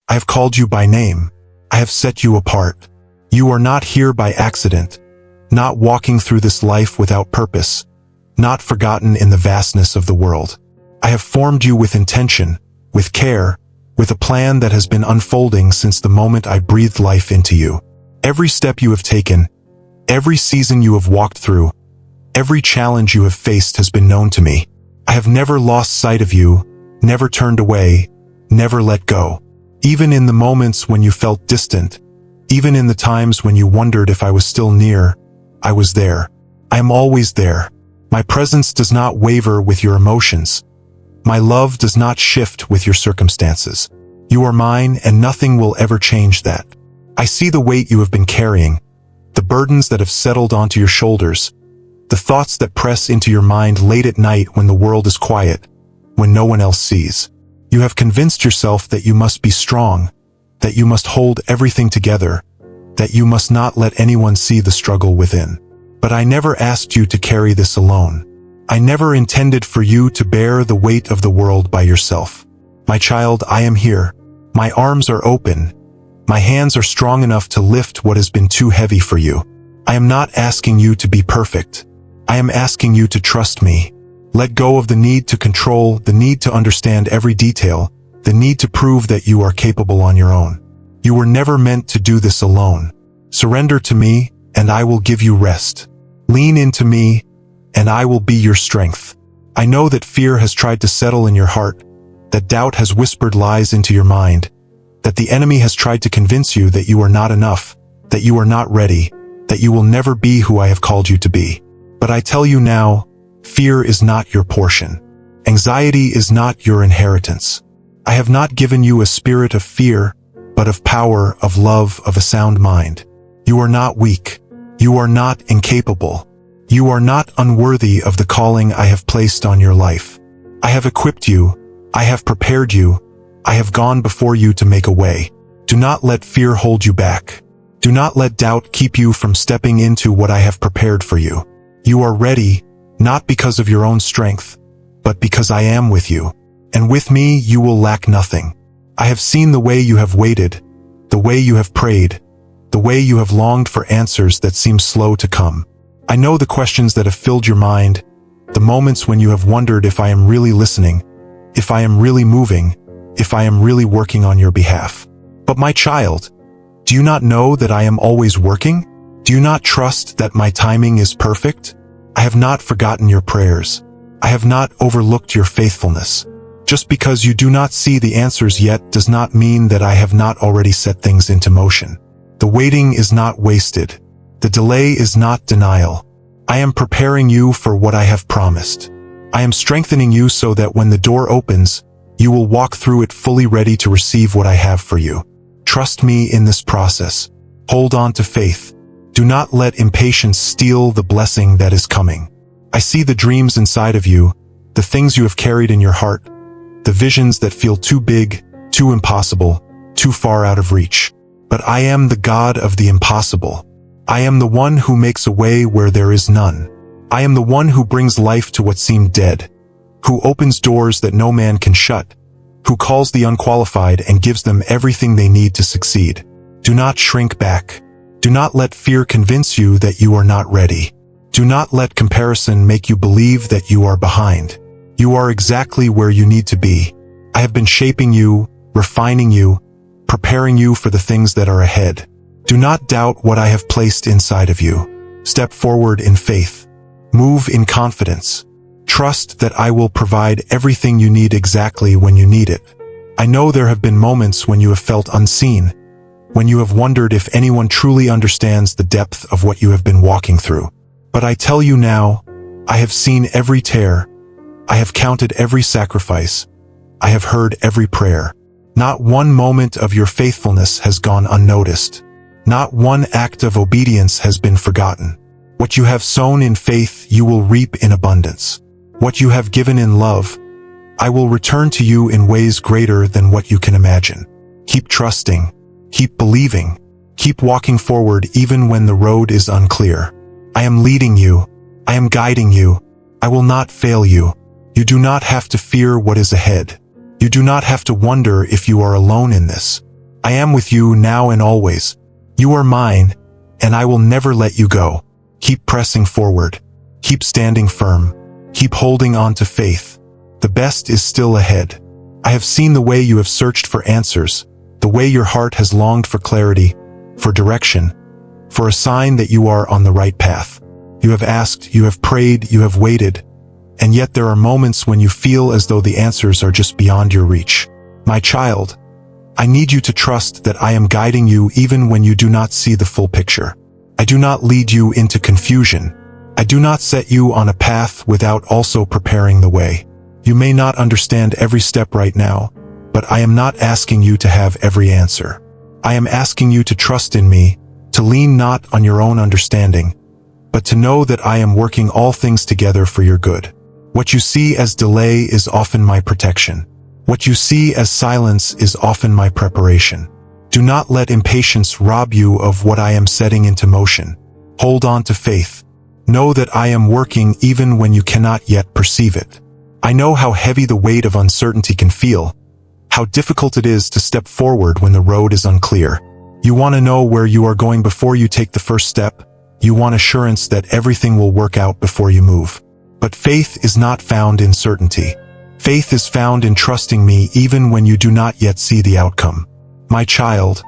I have called you by name. I have set you apart. You are not here by accident, not walking through this life without purpose, not forgotten in the vastness of the world. I have formed you with intention, with care, with a plan that has been unfolding since the moment I breathed life into you. Every step you have taken, every season you have walked through, every challenge you have faced has been known to me. I have never lost sight of you, never turned away, never let go. Even in the moments when you felt distant, even in the times when you wondered if I was still near, I was there. I am always there. My presence does not waver with your emotions. My love does not shift with your circumstances. You are mine, and nothing will ever change that. I see the weight you have been carrying, the burdens that have settled onto your shoulders, the thoughts that press into your mind late at night when the world is quiet, when no one else sees. You have convinced yourself that you must be strong, that you must hold everything together, that you must not let anyone see the struggle within. But I never asked you to carry this alone. I never intended for you to bear the weight of the world by yourself. My child, I am here. My arms are open. My hands are strong enough to lift what has been too heavy for you. I am not asking you to be perfect. I am asking you to trust me. Let go of the need to control, the need to understand every detail, the need to prove that you are capable on your own. You were never meant to do this alone. Surrender to me, and I will give you rest. Lean into me, and I will be your strength. I know that fear has tried to settle in your heart, that doubt has whispered lies into your mind, that the enemy has tried to convince you that you are not enough, that you are not ready, that you will never be who I have called you to be. But I tell you now, fear is not your portion. Anxiety is not your inheritance. I have not given you a spirit of fear, but of power, of love, of a sound mind. You are not weak. You are not incapable. You are not unworthy of the calling I have placed on your life. I have equipped you. I have prepared you. I have gone before you to make a way. Do not let fear hold you back. Do not let doubt keep you from stepping into what I have prepared for you. You are ready, not because of your own strength, but because I am with you. And with me you will lack nothing. I have seen the way you have waited, the way you have prayed, the way you have longed for answers that seem slow to come. I know the questions that have filled your mind, the moments when you have wondered if I am really listening, if I am really moving, if I am really working on your behalf. But my child, do you not know that I am always working? Do you not trust that my timing is perfect? I have not forgotten your prayers. I have not overlooked your faithfulness. Just because you do not see the answers yet does not mean that I have not already set things into motion. The waiting is not wasted. The delay is not denial. I am preparing you for what I have promised. I am strengthening you so that when the door opens, you will walk through it fully ready to receive what I have for you. Trust me in this process. Hold on to faith. Do not let impatience steal the blessing that is coming. I see the dreams inside of you, the things you have carried in your heart, the visions that feel too big, too impossible, too far out of reach. But I am the God of the impossible. I am the one who makes a way where there is none. I am the one who brings life to what seemed dead, who opens doors that no man can shut, who calls the unqualified and gives them everything they need to succeed. Do not shrink back. Do not let fear convince you that you are not ready. Do not let comparison make you believe that you are behind. You are exactly where you need to be. I have been shaping you, refining you, preparing you for the things that are ahead. Do not doubt what I have placed inside of you. Step forward in faith. Move in confidence. Trust that I will provide everything you need exactly when you need it. I know there have been moments when you have felt unseen, when you have wondered if anyone truly understands the depth of what you have been walking through. But I tell you now, I have seen every tear. I have counted every sacrifice. I have heard every prayer. Not one moment of your faithfulness has gone unnoticed. Not one act of obedience has been forgotten. What you have sown in faith, you will reap in abundance. What you have given in love, I will return to you in ways greater than what you can imagine. Keep trusting. Keep believing. Keep walking forward even when the road is unclear. I am leading you. I am guiding you. I will not fail you. You do not have to fear what is ahead. You do not have to wonder if you are alone in this. I am with you now and always. You are mine, and I will never let you go. Keep pressing forward. Keep standing firm. Keep holding on to faith. The best is still ahead. I have seen the way you have searched for answers, the way your heart has longed for clarity, for direction, for a sign that you are on the right path. You have asked, you have prayed, you have waited, and yet there are moments when you feel as though the answers are just beyond your reach. My child, I need you to trust that I am guiding you even when you do not see the full picture. I do not lead you into confusion. I do not set you on a path without also preparing the way. You may not understand every step right now, but I am not asking you to have every answer. I am asking you to trust in me, to lean not on your own understanding, but to know that I am working all things together for your good. What you see as delay is often my protection. What you see as silence is often my preparation. Do not let impatience rob you of what I am setting into motion. Hold on to faith. Know that I am working even when you cannot yet perceive it. I know how heavy the weight of uncertainty can feel, how difficult it is to step forward when the road is unclear. You want to know where you are going before you take the first step. You want assurance that everything will work out before you move. But faith is not found in certainty. Faith is found in trusting me even when you do not yet see the outcome. My child,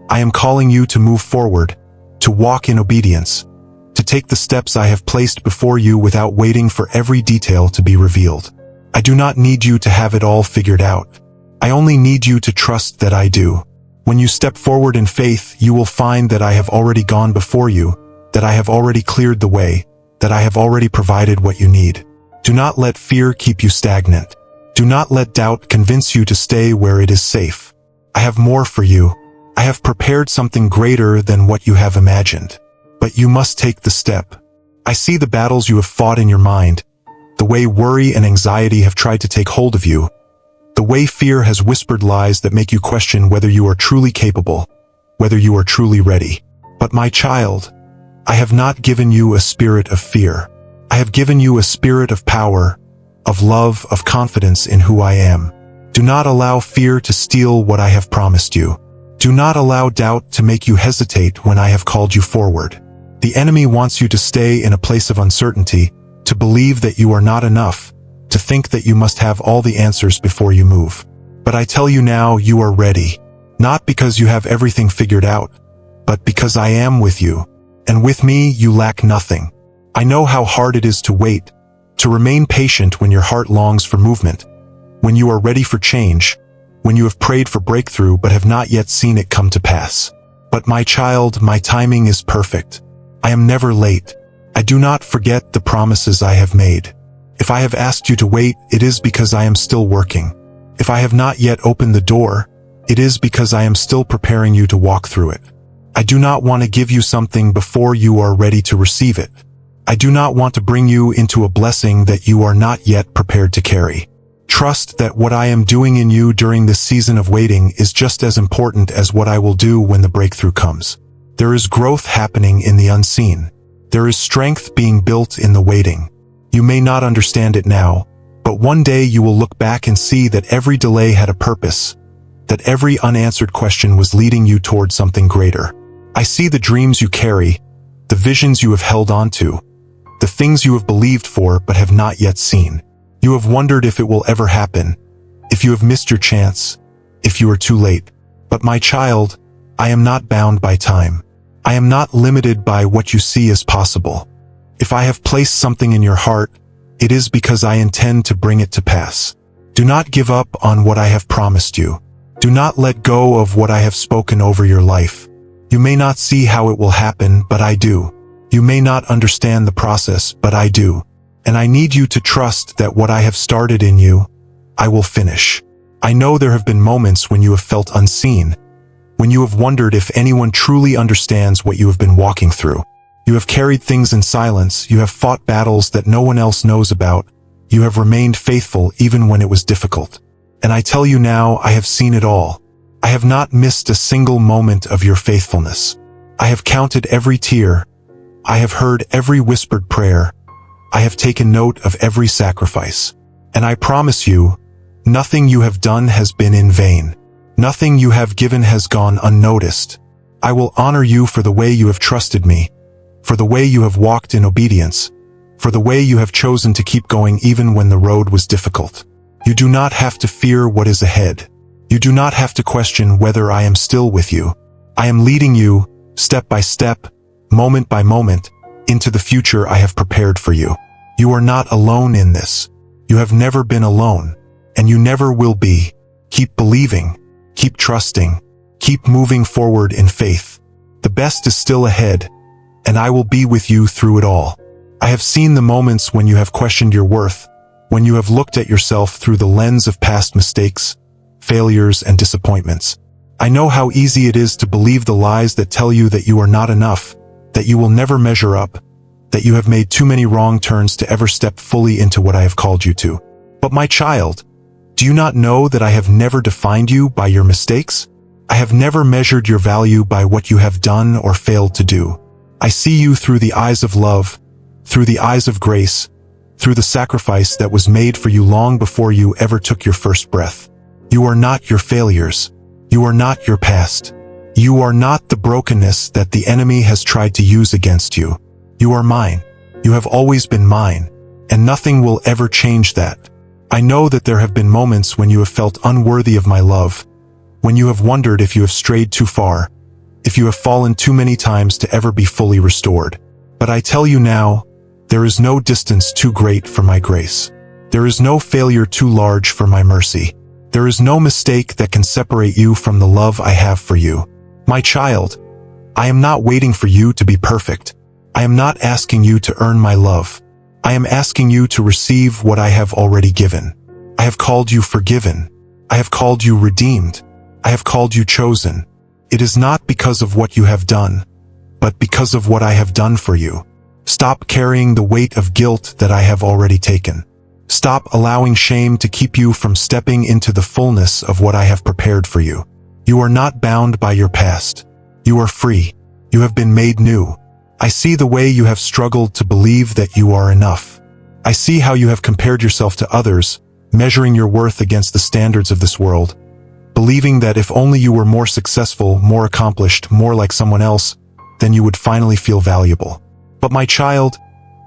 I am calling you to move forward, to walk in obedience, to take the steps I have placed before you without waiting for every detail to be revealed. I do not need you to have it all figured out. I only need you to trust that I do. When you step forward in faith, you will find that I have already gone before you, that I have already cleared the way, that I have already provided what you need. Do not let fear keep you stagnant. Do not let doubt convince you to stay where it is safe. I have more for you. I have prepared something greater than what you have imagined. But you must take the step. I see the battles you have fought in your mind, the way worry and anxiety have tried to take hold of you, the way fear has whispered lies that make you question whether you are truly capable, whether you are truly ready. But my child, I have not given you a spirit of fear. I have given you a spirit of power, of love, of confidence in who I am. Do not allow fear to steal what I have promised you. Do not allow doubt to make you hesitate when I have called you forward. The enemy wants you to stay in a place of uncertainty, to believe that you are not enough, to think that you must have all the answers before you move. But I tell you now, you are ready. Not because you have everything figured out, but because I am with you. And with me, you lack nothing. I know how hard it is to wait, to remain patient when your heart longs for movement, when you are ready for change, when you have prayed for breakthrough but have not yet seen it come to pass. But my child, my timing is perfect. I am never late. I do not forget the promises I have made. If I have asked you to wait, it is because I am still working. If I have not yet opened the door, it is because I am still preparing you to walk through it. I do not want to give you something before you are ready to receive it. I do not want to bring you into a blessing that you are not yet prepared to carry. Trust that what I am doing in you during this season of waiting is just as important as what I will do when the breakthrough comes. There is growth happening in the unseen. There is strength being built in the waiting. You may not understand it now, but one day you will look back and see that every delay had a purpose, that every unanswered question was leading you toward something greater. I see the dreams you carry, the visions you have held on to, the things you have believed for but have not yet seen. You have wondered if it will ever happen, if you have missed your chance, if you are too late. But my child, I am not bound by time. I am not limited by what you see as possible. If I have placed something in your heart, it is because I intend to bring it to pass. Do not give up on what I have promised you. Do not let go of what I have spoken over your life. You may not see how it will happen, but I do. You may not understand the process, but I do. And I need you to trust that what I have started in you, I will finish. I know there have been moments when you have felt unseen, when you have wondered if anyone truly understands what you have been walking through. You have carried things in silence, you have fought battles that no one else knows about, you have remained faithful even when it was difficult. And I tell you now, I have seen it all. I have not missed a single moment of your faithfulness. I have counted every tear. I have heard every whispered prayer. I have taken note of every sacrifice. And I promise you, nothing you have done has been in vain. Nothing you have given has gone unnoticed. I will honor you for the way you have trusted me, for the way you have walked in obedience, for the way you have chosen to keep going even when the road was difficult. You do not have to fear what is ahead. You do not have to question whether I am still with you. I am leading you, step by step, moment by moment, into the future I have prepared for you. You are not alone in this. You have never been alone, and you never will be. Keep believing, keep trusting, keep moving forward in faith. The best is still ahead, and I will be with you through it all. I have seen the moments when you have questioned your worth, when you have looked at yourself through the lens of past mistakes, failures, and disappointments. I know how easy it is to believe the lies that tell you that you are not enough, that you will never measure up, that you have made too many wrong turns to ever step fully into what I have called you to. But my child, do you not know that I have never defined you by your mistakes? I have never measured your value by what you have done or failed to do. I see you through the eyes of love, through the eyes of grace, through the sacrifice that was made for you long before you ever took your first breath. You are not your failures. You are not your past. You are not the brokenness that the enemy has tried to use against you. You are mine. You have always been mine, and nothing will ever change that. I know that there have been moments when you have felt unworthy of my love, when you have wondered if you have strayed too far, if you have fallen too many times to ever be fully restored. But I tell you now, there is no distance too great for my grace. There is no failure too large for my mercy. There is no mistake that can separate you from the love I have for you. My child, I am not waiting for you to be perfect. I am not asking you to earn my love. I am asking you to receive what I have already given. I have called you forgiven. I have called you redeemed. I have called you chosen. It is not because of what you have done, but because of what I have done for you. Stop carrying the weight of guilt that I have already taken. Stop allowing shame to keep you from stepping into the fullness of what I have prepared for you. You are not bound by your past. You are free. You have been made new. I see the way you have struggled to believe that you are enough. I see how you have compared yourself to others, measuring your worth against the standards of this world, believing that if only you were more successful, more accomplished, more like someone else, then you would finally feel valuable. But my child,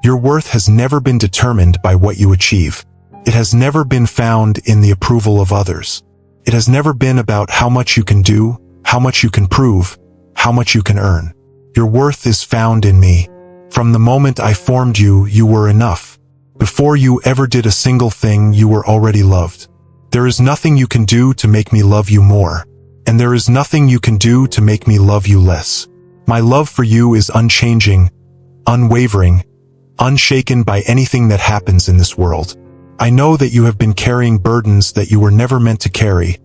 your worth has never been determined by what you achieve. It has never been found in the approval of others. It has never been about how much you can do, how much you can prove, how much you can earn. Your worth is found in me. From the moment I formed you, you were enough. Before you ever did a single thing, you were already loved. There is nothing you can do to make me love you more, and there is nothing you can do to make me love you less. My love for you is unchanging, unwavering, unshaken by anything that happens in this world. I know that you have been carrying burdens that you were never meant to carry,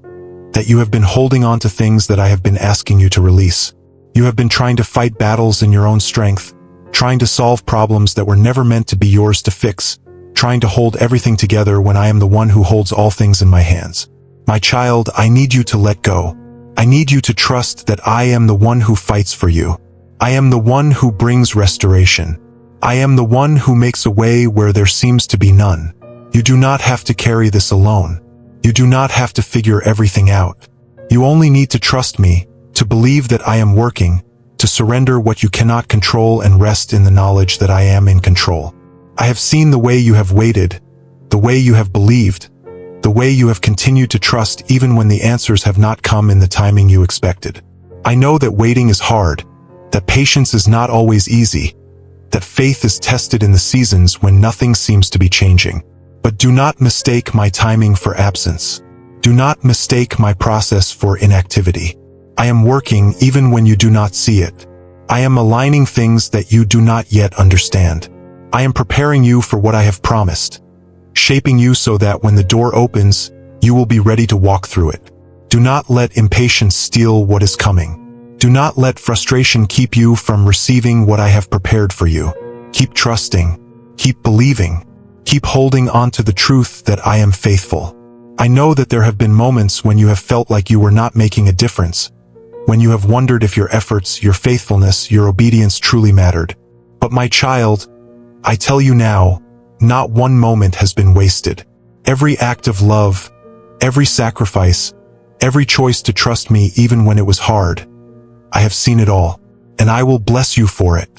that you have been holding on to things that I have been asking you to release. You have been trying to fight battles in your own strength, trying to solve problems that were never meant to be yours to fix, trying to hold everything together when I am the one who holds all things in my hands. My child, I need you to let go. I need you to trust that I am the one who fights for you. I am the one who brings restoration. I am the one who makes a way where there seems to be none. You do not have to carry this alone. You do not have to figure everything out. You only need to trust me, to believe that I am working, to surrender what you cannot control and rest in the knowledge that I am in control. I have seen the way you have waited, the way you have believed, the way you have continued to trust even when the answers have not come in the timing you expected. I know that waiting is hard, that patience is not always easy, that faith is tested in the seasons when nothing seems to be changing. But do not mistake my timing for absence. Do not mistake my process for inactivity. I am working even when you do not see it. I am aligning things that you do not yet understand. I am preparing you for what I have promised, shaping you so that when the door opens, you will be ready to walk through it. Do not let impatience steal what is coming. Do not let frustration keep you from receiving what I have prepared for you. Keep trusting. Keep believing. Keep holding on to the truth that I am faithful. I know that there have been moments when you have felt like you were not making a difference, when you have wondered if your efforts, your faithfulness, your obedience truly mattered. But my child, I tell you now, not one moment has been wasted. Every act of love, every sacrifice, every choice to trust me even when it was hard. I have seen it all, and I will bless you for it.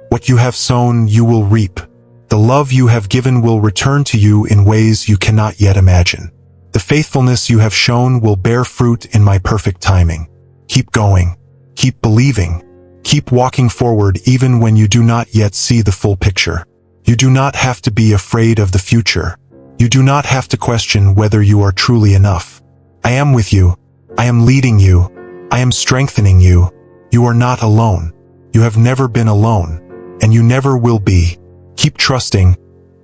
What you have sown, you will reap. The love you have given will return to you in ways you cannot yet imagine. The faithfulness you have shown will bear fruit in my perfect timing. Keep going. Keep believing. Keep walking forward even when you do not yet see the full picture. You do not have to be afraid of the future. You do not have to question whether you are truly enough. I am with you. I am leading you. I am strengthening you. You are not alone. You have never been alone, and you never will be. Keep trusting,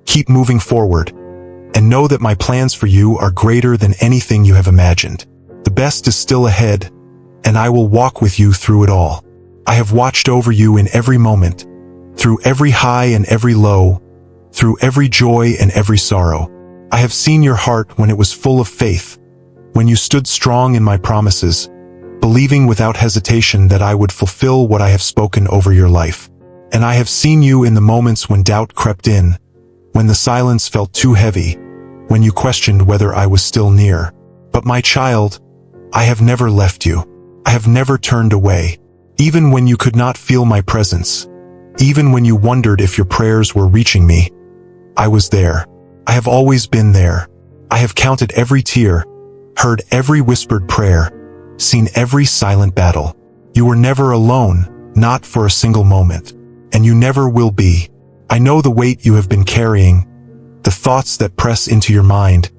keep moving forward, and know that my plans for you are greater than anything you have imagined. The best is still ahead, and I will walk with you through it all. I have watched over you in every moment, through every high and every low, through every joy and every sorrow. I have seen your heart when it was full of faith, when you stood strong in my promises, believing without hesitation that I would fulfill what I have spoken over your life. And I have seen you in the moments when doubt crept in, when the silence felt too heavy, when you questioned whether I was still near. But my child, I have never left you. I have never turned away. Even when you could not feel my presence, even when you wondered if your prayers were reaching me, I was there. I have always been there. I have counted every tear, heard every whispered prayer, seen every silent battle. You were never alone, not for a single moment. And you never will be. I know the weight you have been carrying, the thoughts that press into your mind,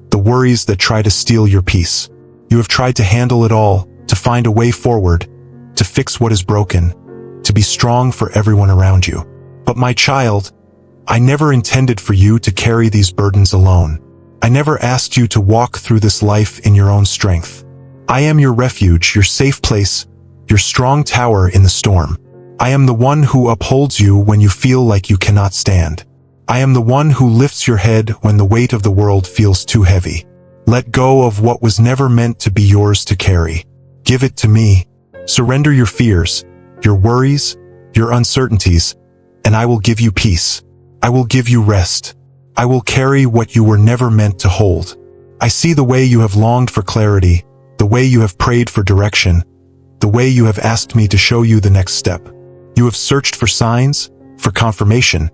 the worries that try to steal your peace. You have tried to handle it all, to find a way forward, to fix what is broken, to be strong for everyone around you. But my child, I never intended for you to carry these burdens alone. I never asked you to walk through this life in your own strength. I am your refuge, your safe place, your strong tower in the storm. I am the one who upholds you when you feel like you cannot stand. I am the one who lifts your head when the weight of the world feels too heavy. Let go of what was never meant to be yours to carry. Give it to me. Surrender your fears, your worries, your uncertainties, and I will give you peace. I will give you rest. I will carry what you were never meant to hold. I see the way you have longed for clarity, the way you have prayed for direction, the way you have asked me to show you the next step. You have searched for signs, for confirmation,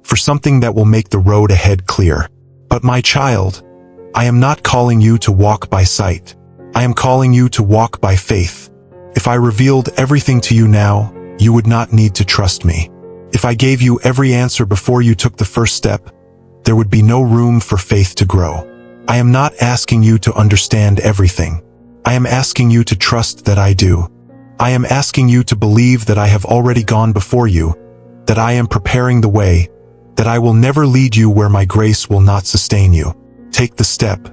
for something that will make the road ahead clear. But my child, I am not calling you to walk by sight. I am calling you to walk by faith. If I revealed everything to you now, you would not need to trust me. If I gave you every answer before you took the first step, there would be no room for faith to grow. I am not asking you to understand everything. I am asking you to trust that I do. I am asking you to believe that I have already gone before you, that I am preparing the way, that I will never lead you where my grace will not sustain you. Take the step.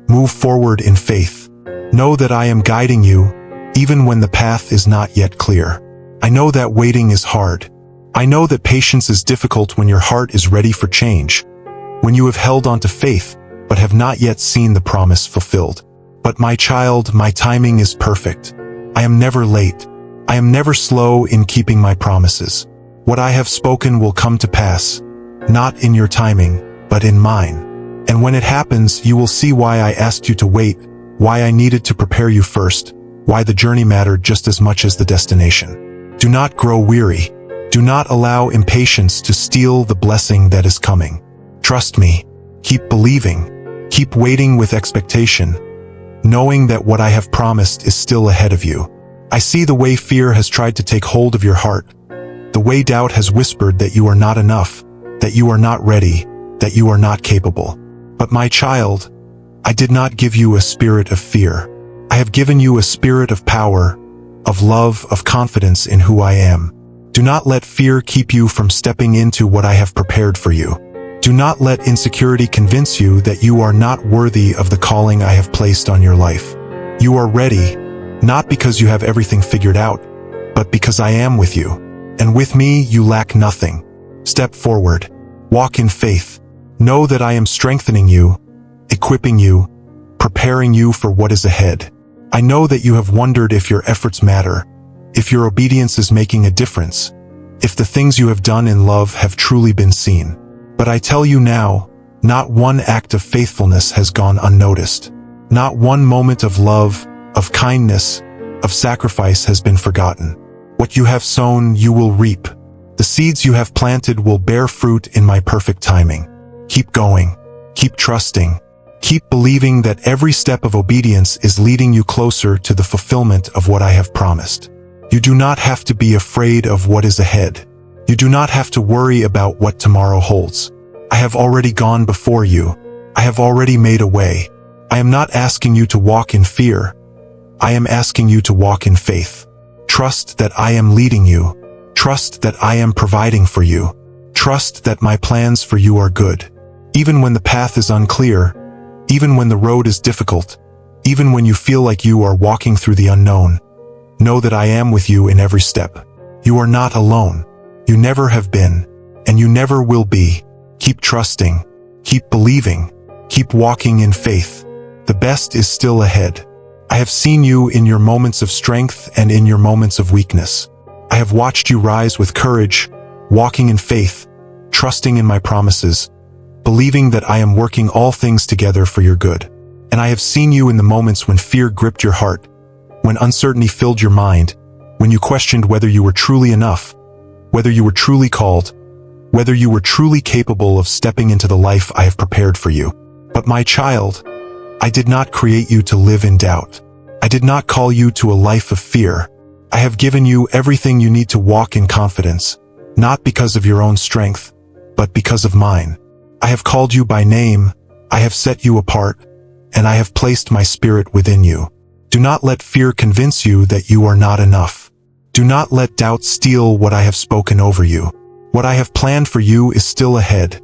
Move forward in faith. Know that I am guiding you, even when the path is not yet clear. I know that waiting is hard. I know that patience is difficult when your heart is ready for change, when you have held on to faith, but have not yet seen the promise fulfilled. But my child, my timing is perfect. I am never late. I am never slow in keeping my promises. What I have spoken will come to pass, not in your timing, but in mine. And when it happens, you will see why I asked you to wait, why I needed to prepare you first, why the journey mattered just as much as the destination. Do not grow weary. Do not allow impatience to steal the blessing that is coming. Trust me. Keep believing. Keep waiting with expectation, knowing that what I have promised is still ahead of you. I see the way fear has tried to take hold of your heart, the way doubt has whispered that you are not enough, that you are not ready, that you are not capable. But my child, I did not give you a spirit of fear. I have given you a spirit of power, of love, of confidence in who I am. Do not let fear keep you from stepping into what I have prepared for you. Do not let insecurity convince you that you are not worthy of the calling I have placed on your life. You are ready, not because you have everything figured out, but because I am with you. And with me, you lack nothing. Step forward. Walk in faith. Know that I am strengthening you, equipping you, preparing you for what is ahead. I know that you have wondered if your efforts matter, if your obedience is making a difference, if the things you have done in love have truly been seen. But I tell you now, not one act of faithfulness has gone unnoticed. Not one moment of love, of kindness, of sacrifice has been forgotten. What you have sown, you will reap. The seeds you have planted will bear fruit in my perfect timing. Keep going. Keep trusting. Keep believing that every step of obedience is leading you closer to the fulfillment of what I have promised. You do not have to be afraid of what is ahead. You do not have to worry about what tomorrow holds. I have already gone before you. I have already made a way. I am not asking you to walk in fear. I am asking you to walk in faith. Trust that I am leading you. Trust that I am providing for you. Trust that my plans for you are good. Even when the path is unclear, even when the road is difficult, even when you feel like you are walking through the unknown, know that I am with you in every step. You are not alone. You never have been, and you never will be. Keep trusting. Keep believing. Keep walking in faith. The best is still ahead. I have seen you in your moments of strength and in your moments of weakness. I have watched you rise with courage, walking in faith, trusting in my promises, believing that I am working all things together for your good. And I have seen you in the moments when fear gripped your heart, when uncertainty filled your mind, when you questioned whether you were truly enough, whether you were truly called, whether you were truly capable of stepping into the life I have prepared for you. But my child, I did not create you to live in doubt. I did not call you to a life of fear. I have given you everything you need to walk in confidence, not because of your own strength, but because of mine. I have called you by name, I have set you apart, and I have placed my spirit within you. Do not let fear convince you that you are not enough. Do not let doubt steal what I have spoken over you. What I have planned for you is still ahead,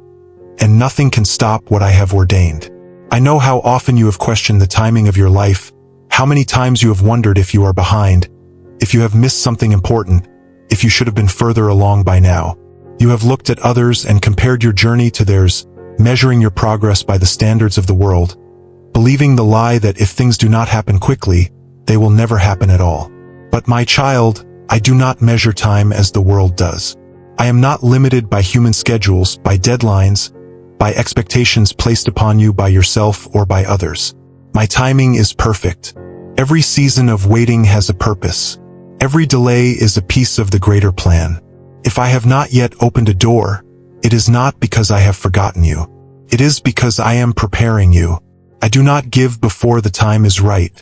and nothing can stop what I have ordained. I know how often you have questioned the timing of your life, how many times you have wondered if you are behind, if you have missed something important, if you should have been further along by now. You have looked at others and compared your journey to theirs, measuring your progress by the standards of the world, believing the lie that if things do not happen quickly, they will never happen at all. But my child, I do not measure time as the world does. I am not limited by human schedules, by deadlines, by expectations placed upon you by yourself or by others. My timing is perfect. Every season of waiting has a purpose. Every delay is a piece of the greater plan. If I have not yet opened a door, it is not because I have forgotten you. It is because I am preparing you. I do not give before the time is right.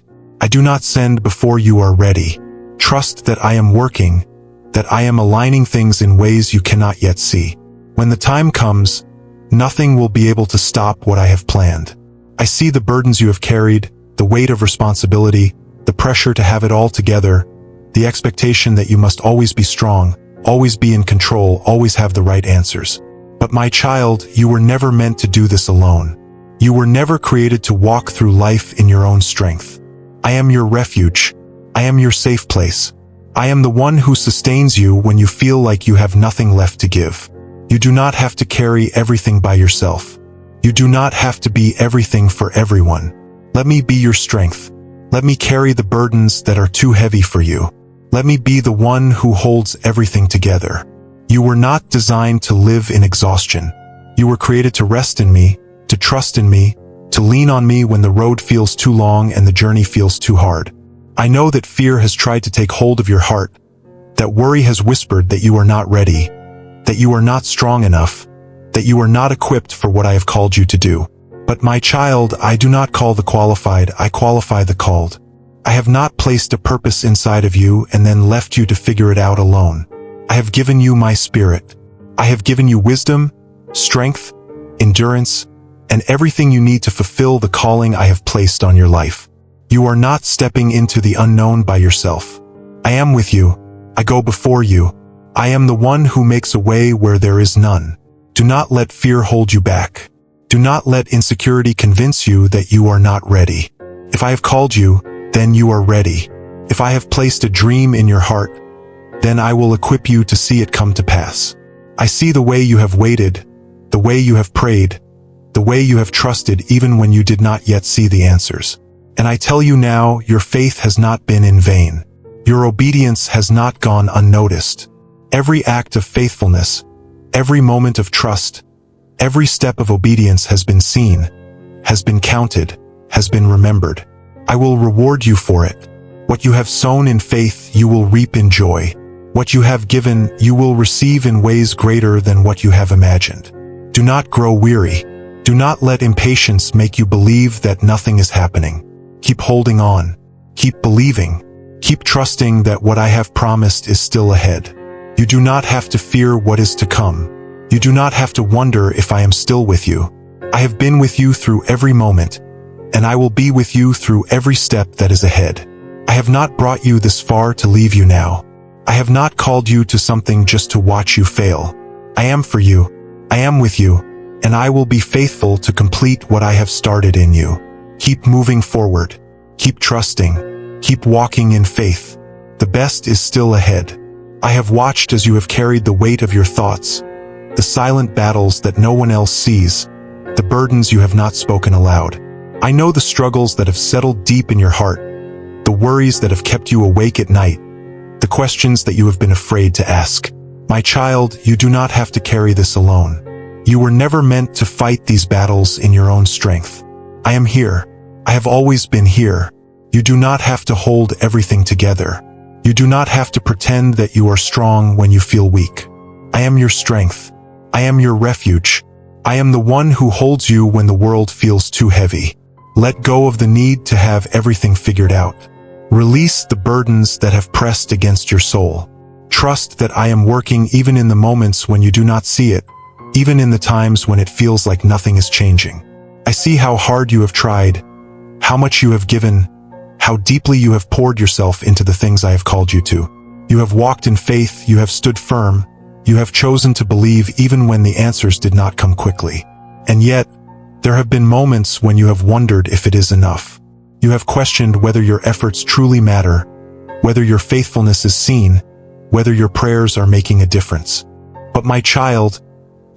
I do not send before you are ready. Trust that I am working, that I am aligning things in ways you cannot yet see. When the time comes, nothing will be able to stop what I have planned. I see the burdens you have carried, the weight of responsibility, the pressure to have it all together, the expectation that you must always be strong, always be in control, always have the right answers. But my child, you were never meant to do this alone. You were never created to walk through life in your own strength. I am your refuge. I am your safe place. I am the one who sustains you when you feel like you have nothing left to give. You do not have to carry everything by yourself. You do not have to be everything for everyone. Let me be your strength. Let me carry the burdens that are too heavy for you. Let me be the one who holds everything together. You were not designed to live in exhaustion. You were created to rest in me, to trust in me, to lean on me when the road feels too long and the journey feels too hard. I know that fear has tried to take hold of your heart, that worry has whispered that you are not ready, that you are not strong enough, that you are not equipped for what I have called you to do. But my child, I do not call the qualified, I qualify the called. I have not placed a purpose inside of you and then left you to figure it out alone. I have given you my spirit. I have given you wisdom, strength, endurance, and everything you need to fulfill the calling I have placed on your life. You are not stepping into the unknown by yourself. I am with you. I go before you. I am the one who makes a way where there is none. Do not let fear hold you back. Do not let insecurity convince you that you are not ready. If I have called you, then you are ready. If I have placed a dream in your heart, then I will equip you to see it come to pass. I see the way you have waited, the way you have prayed, the way you have trusted even when you did not yet see the answers. And I tell you now, your faith has not been in vain. Your obedience has not gone unnoticed. Every act of faithfulness, every moment of trust, every step of obedience has been seen, has been counted, has been remembered. I will reward you for it. What you have sown in faith, you will reap in joy. What you have given, you will receive in ways greater than what you have imagined. Do not grow weary. Do not let impatience make you believe that nothing is happening. Keep holding on. Keep believing. Keep trusting that what I have promised is still ahead. You do not have to fear what is to come. You do not have to wonder if I am still with you. I have been with you through every moment, and I will be with you through every step that is ahead. I have not brought you this far to leave you now. I have not called you to something just to watch you fail. I am for you. I am with you, and I will be faithful to complete what I have started in you. Keep moving forward. Keep trusting. Keep walking in faith. The best is still ahead. I have watched as you have carried the weight of your thoughts, the silent battles that no one else sees, the burdens you have not spoken aloud. I know the struggles that have settled deep in your heart, the worries that have kept you awake at night, the questions that you have been afraid to ask. My child, you do not have to carry this alone. You were never meant to fight these battles in your own strength. I am here. I have always been here. You do not have to hold everything together. You do not have to pretend that you are strong when you feel weak. I am your strength. I am your refuge. I am the one who holds you when the world feels too heavy. Let go of the need to have everything figured out. Release the burdens that have pressed against your soul. Trust that I am working even in the moments when you do not see it, even in the times when it feels like nothing is changing. I see how hard you have tried, how much you have given, how deeply you have poured yourself into the things I have called you to. You have walked in faith, you have stood firm, you have chosen to believe even when the answers did not come quickly. And yet, there have been moments when you have wondered if it is enough. You have questioned whether your efforts truly matter, whether your faithfulness is seen, whether your prayers are making a difference. But my child,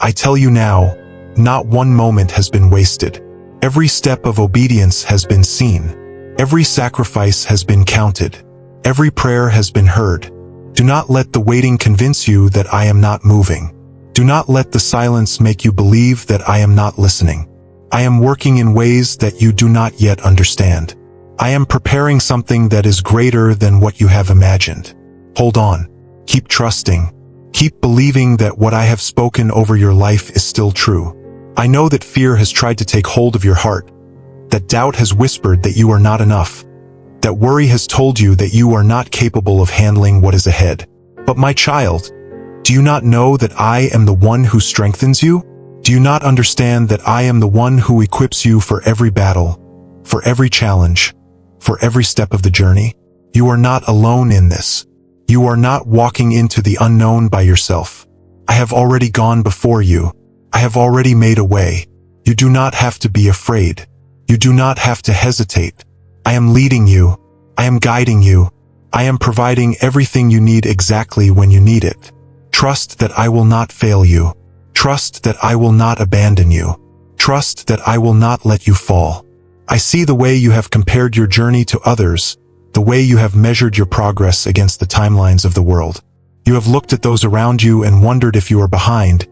I tell you now, not one moment has been wasted. Every step of obedience has been seen. Every sacrifice has been counted. Every prayer has been heard. Do not let the waiting convince you that I am not moving. Do not let the silence make you believe that I am not listening. I am working in ways that you do not yet understand. I am preparing something that is greater than what you have imagined. Hold on. Keep trusting. Keep believing that what I have spoken over your life is still true. I know that fear has tried to take hold of your heart, that doubt has whispered that you are not enough, that worry has told you that you are not capable of handling what is ahead. But my child, do you not know that I am the one who strengthens you? Do you not understand that I am the one who equips you for every battle, for every challenge, for every step of the journey? You are not alone in this. You are not walking into the unknown by yourself. I have already gone before you. I have already made a way. You do not have to be afraid. You do not have to hesitate. I am leading you. I am guiding you. I am providing everything you need exactly when you need it. Trust that I will not fail you. Trust that I will not abandon you. Trust that I will not let you fall. I see the way you have compared your journey to others, the way you have measured your progress against the timelines of the world. You have looked at those around you and wondered if you are behind,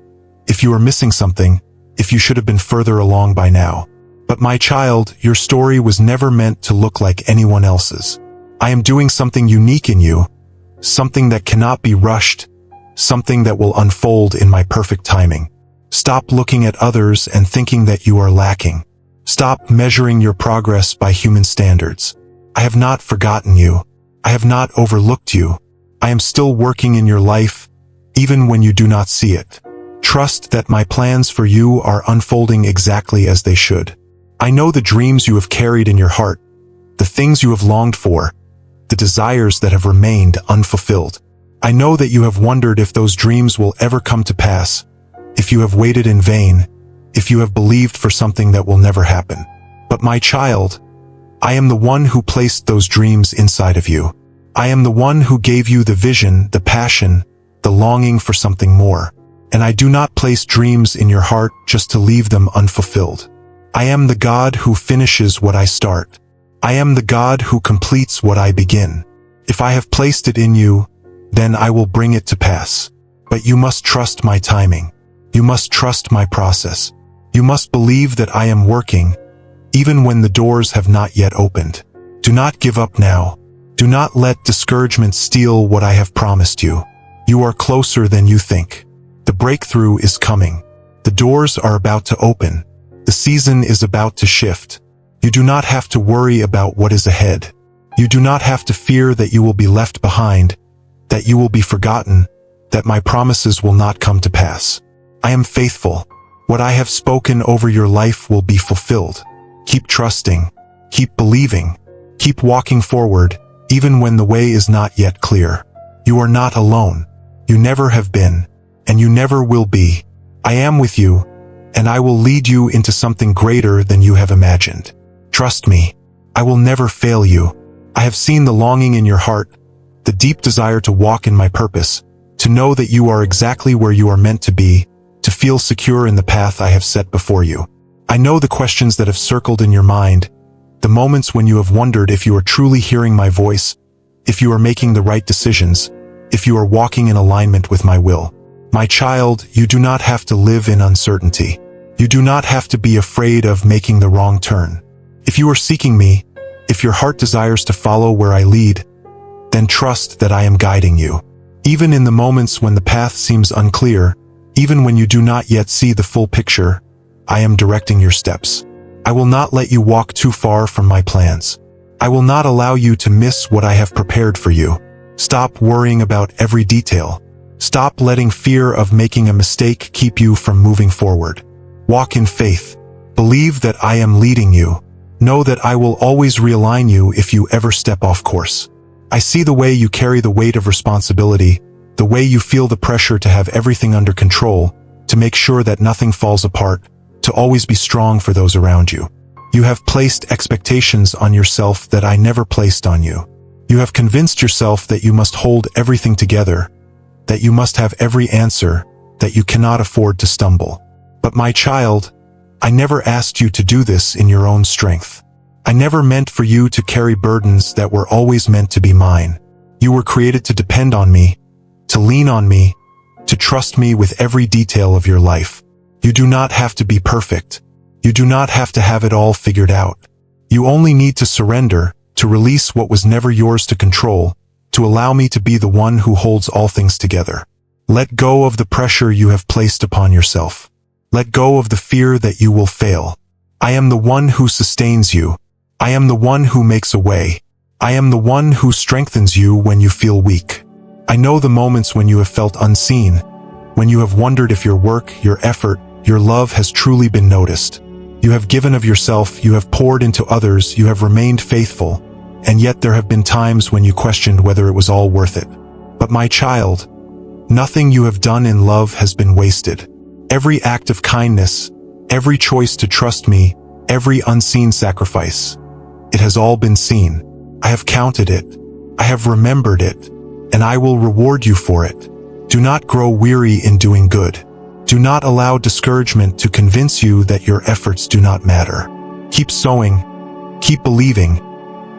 if you are missing something, if you should have been further along by now. But my child, your story was never meant to look like anyone else's. I am doing something unique in you, something that cannot be rushed, something that will unfold in my perfect timing. Stop looking at others and thinking that you are lacking. Stop measuring your progress by human standards. I have not forgotten you. I have not overlooked you. I am still working in your life, even when you do not see it. Trust that my plans for you are unfolding exactly as they should. I know the dreams you have carried in your heart, the things you have longed for, the desires that have remained unfulfilled. I know that you have wondered if those dreams will ever come to pass, if you have waited in vain, if you have believed for something that will never happen. But my child, I am the one who placed those dreams inside of you. I am the one who gave you the vision, the passion, the longing for something more. And I do not place dreams in your heart just to leave them unfulfilled. I am the God who finishes what I start. I am the God who completes what I begin. If I have placed it in you, then I will bring it to pass. But you must trust my timing. You must trust my process. You must believe that I am working, even when the doors have not yet opened. Do not give up now. Do not let discouragement steal what I have promised you. You are closer than you think. The breakthrough is coming. The doors are about to open. The season is about to shift. You do not have to worry about what is ahead. You do not have to fear that you will be left behind, that you will be forgotten, that my promises will not come to pass. I am faithful. What I have spoken over your life will be fulfilled. Keep trusting. Keep believing. Keep walking forward, even when the way is not yet clear. You are not alone. You never have been, and you never will be. I am with you, and I will lead you into something greater than you have imagined. Trust me. I will never fail you. I have seen the longing in your heart, the deep desire to walk in my purpose, to know that you are exactly where you are meant to be, to feel secure in the path I have set before you. I know the questions that have circled in your mind, the moments when you have wondered if you are truly hearing my voice, if you are making the right decisions, if you are walking in alignment with my will. My child, you do not have to live in uncertainty. You do not have to be afraid of making the wrong turn. If you are seeking me, if your heart desires to follow where I lead, then trust that I am guiding you. Even in the moments when the path seems unclear, even when you do not yet see the full picture, I am directing your steps. I will not let you walk too far from my plans. I will not allow you to miss what I have prepared for you. Stop worrying about every detail. Stop letting fear of making a mistake keep you from moving forward. Walk in faith. Believe that I am leading you. Know that I will always realign you if you ever step off course. I see the way you carry the weight of responsibility, the way you feel the pressure to have everything under control, to make sure that nothing falls apart, to always be strong for those around you. You have placed expectations on yourself that I never placed on you. You have convinced yourself that you must hold everything together, that you must have every answer, that you cannot afford to stumble. But my child, I never asked you to do this in your own strength. I never meant for you to carry burdens that were always meant to be mine. You were created to depend on me, to lean on me, to trust me with every detail of your life. You do not have to be perfect. You do not have to have it all figured out. You only need to surrender, to release what was never yours to control, to allow me to be the one who holds all things together. Let go of the pressure you have placed upon yourself. Let go of the fear that you will fail. I am the one who sustains you. I am the one who makes a way. I am the one who strengthens you when you feel weak. I know the moments when you have felt unseen, when you have wondered if your work, your effort, your love has truly been noticed. You have given of yourself, you have poured into others, you have remained faithful, and yet there have been times when you questioned whether it was all worth it. But my child, nothing you have done in love has been wasted. Every act of kindness, every choice to trust me, every unseen sacrifice, it has all been seen. I have counted it. I have remembered it, and I will reward you for it. Do not grow weary in doing good. Do not allow discouragement to convince you that your efforts do not matter. Keep sowing, keep believing,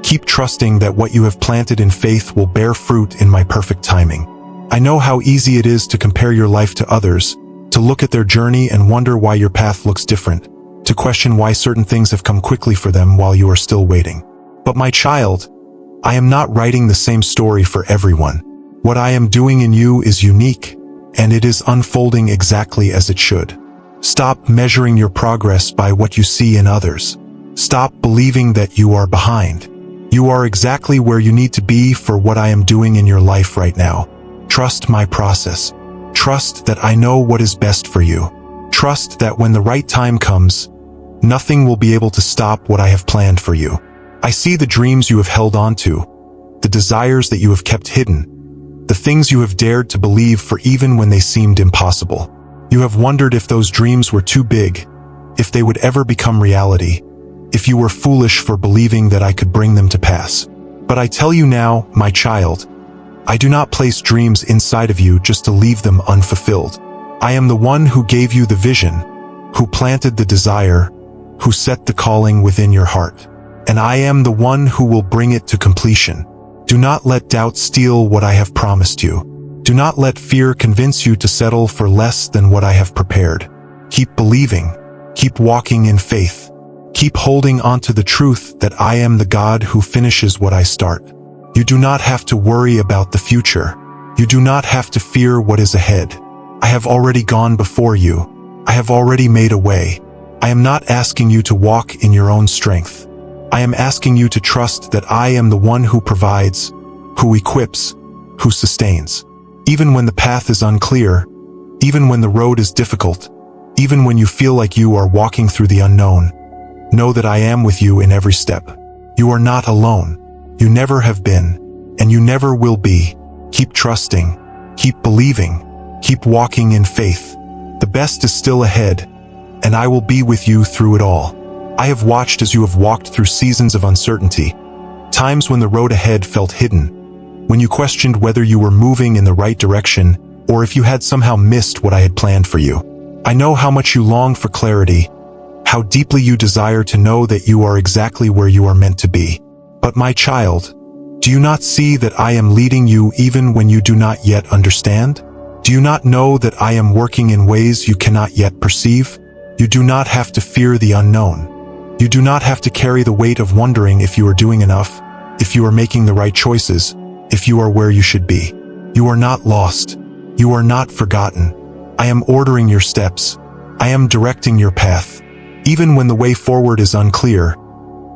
keep trusting that what you have planted in faith will bear fruit in my perfect timing. I know how easy it is to compare your life to others, to look at their journey and wonder why your path looks different, to question why certain things have come quickly for them while you are still waiting. But my child, I am not writing the same story for everyone. What I am doing in you is unique, and it is unfolding exactly as it should. Stop measuring your progress by what you see in others. Stop believing that you are behind. You are exactly where you need to be for what I am doing in your life right now. Trust my process. Trust that I know what is best for you. Trust that when the right time comes, nothing will be able to stop what I have planned for you. I see the dreams you have held on to, the desires that you have kept hidden, the things you have dared to believe for even when they seemed impossible. You have wondered if those dreams were too big, if they would ever become reality, if you were foolish for believing that I could bring them to pass. But I tell you now, my child, I do not place dreams inside of you just to leave them unfulfilled. I am the one who gave you the vision, who planted the desire, who set the calling within your heart. And I am the one who will bring it to completion. Do not let doubt steal what I have promised you. Do not let fear convince you to settle for less than what I have prepared. Keep believing. Keep walking in faith. Keep holding on to the truth that I am the God who finishes what I start. You do not have to worry about the future. You do not have to fear what is ahead. I have already gone before you. I have already made a way. I am not asking you to walk in your own strength. I am asking you to trust that I am the one who provides, who equips, who sustains. Even when the path is unclear, even when the road is difficult, even when you feel like you are walking through the unknown, know that I am with you in every step. You are not alone. You never have been, and you never will be. Keep trusting, keep believing, keep walking in faith. The best is still ahead, and I will be with you through it all. I have watched as you have walked through seasons of uncertainty, times when the road ahead felt hidden, when you questioned whether you were moving in the right direction or if you had somehow missed what I had planned for you. I know how much you long for clarity, how deeply you desire to know that you are exactly where you are meant to be. But my child, do you not see that I am leading you even when you do not yet understand? Do you not know that I am working in ways you cannot yet perceive? You do not have to fear the unknown. You do not have to carry the weight of wondering if you are doing enough, if you are making the right choices, if you are where you should be. You are not lost. You are not forgotten. I am ordering your steps. I am directing your path. Even when the way forward is unclear,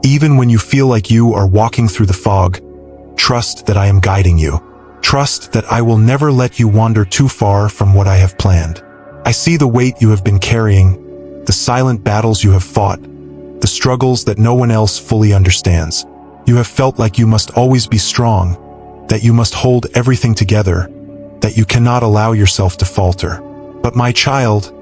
even when you feel like you are walking through the fog, trust that I am guiding you. Trust that I will never let you wander too far from what I have planned. I see the weight you have been carrying, the silent battles you have fought, the struggles that no one else fully understands. You have felt like you must always be strong, that you must hold everything together, that you cannot allow yourself to falter. But my child,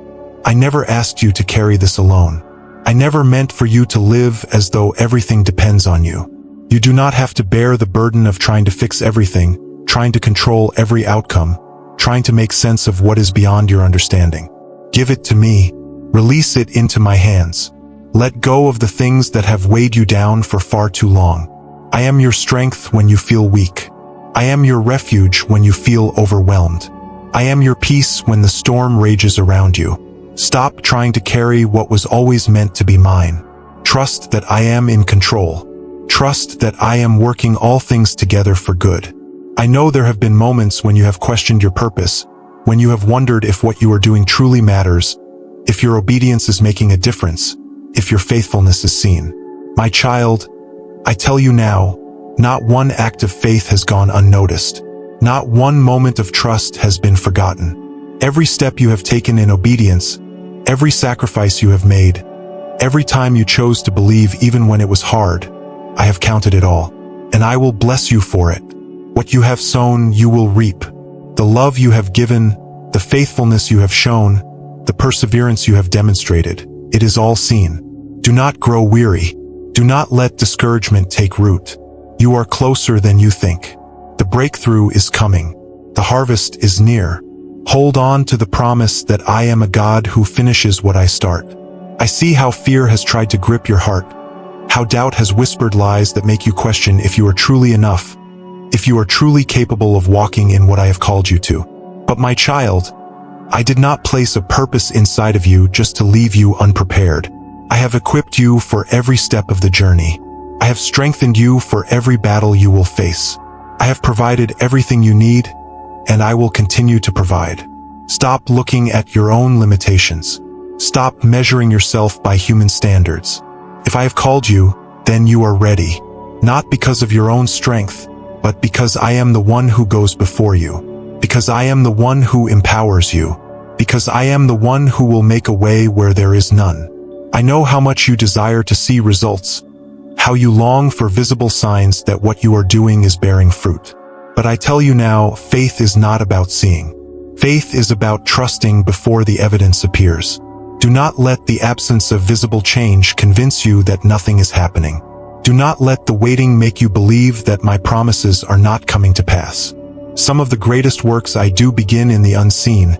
I never asked you to carry this alone. I never meant for you to live as though everything depends on you. You do not have to bear the burden of trying to fix everything, trying to control every outcome, trying to make sense of what is beyond your understanding. Give it to me. Release it into my hands. Let go of the things that have weighed you down for far too long. I am your strength when you feel weak. I am your refuge when you feel overwhelmed. I am your peace when the storm rages around you. Stop trying to carry what was always meant to be mine. Trust that I am in control. Trust that I am working all things together for good. I know there have been moments when you have questioned your purpose, when you have wondered if what you are doing truly matters, if your obedience is making a difference, if your faithfulness is seen. My child, I tell you now, not one act of faith has gone unnoticed. Not one moment of trust has been forgotten. Every step you have taken in obedience, every sacrifice you have made, every time you chose to believe even when it was hard, I have counted it all, and I will bless you for it. What you have sown, you will reap. The love you have given, the faithfulness you have shown, the perseverance you have demonstrated, it is all seen. Do not grow weary. Do not let discouragement take root. You are closer than you think. The breakthrough is coming. The harvest is near. Hold on to the promise that I am a God who finishes what I start. I see how fear has tried to grip your heart, how doubt has whispered lies that make you question if you are truly enough, if you are truly capable of walking in what I have called you to. But my child, I did not place a purpose inside of you just to leave you unprepared. I have equipped you for every step of the journey. I have strengthened you for every battle you will face. I have provided everything you need, and I will continue to provide. Stop looking at your own limitations. Stop measuring yourself by human standards. If I have called you, then you are ready. Not because of your own strength, but because I am the one who goes before you. Because I am the one who empowers you. Because I am the one who will make a way where there is none. I know how much you desire to see results, how you long for visible signs that what you are doing is bearing fruit. But I tell you now, faith is not about seeing. Faith is about trusting before the evidence appears. Do not let the absence of visible change convince you that nothing is happening. Do not let the waiting make you believe that my promises are not coming to pass. Some of the greatest works I do begin in the unseen,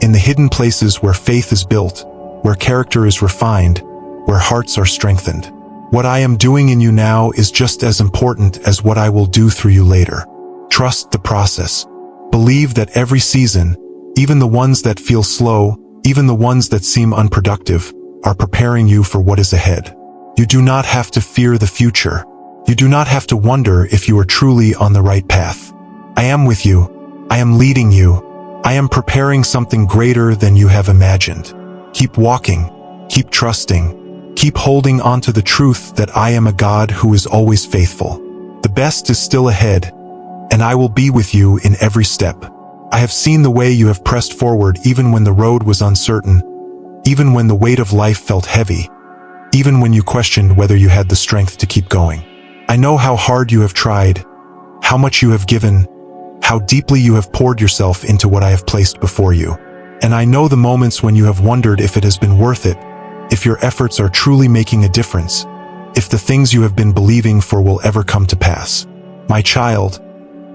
in the hidden places where faith is built, where character is refined, where hearts are strengthened. What I am doing in you now is just as important as what I will do through you later. Trust the process. Believe that every season, even the ones that feel slow, even the ones that seem unproductive, are preparing you for what is ahead. You do not have to fear the future. You do not have to wonder if you are truly on the right path. I am with you. I am leading you. I am preparing something greater than you have imagined. Keep walking. Keep trusting. Keep holding on to the truth that I am a God who is always faithful. The best is still ahead, and I will be with you in every step. I have seen the way you have pressed forward even when the road was uncertain, even when the weight of life felt heavy, even when you questioned whether you had the strength to keep going. I know how hard you have tried, how much you have given, how deeply you have poured yourself into what I have placed before you. And I know the moments when you have wondered if it has been worth it, if your efforts are truly making a difference, if the things you have been believing for will ever come to pass. My child,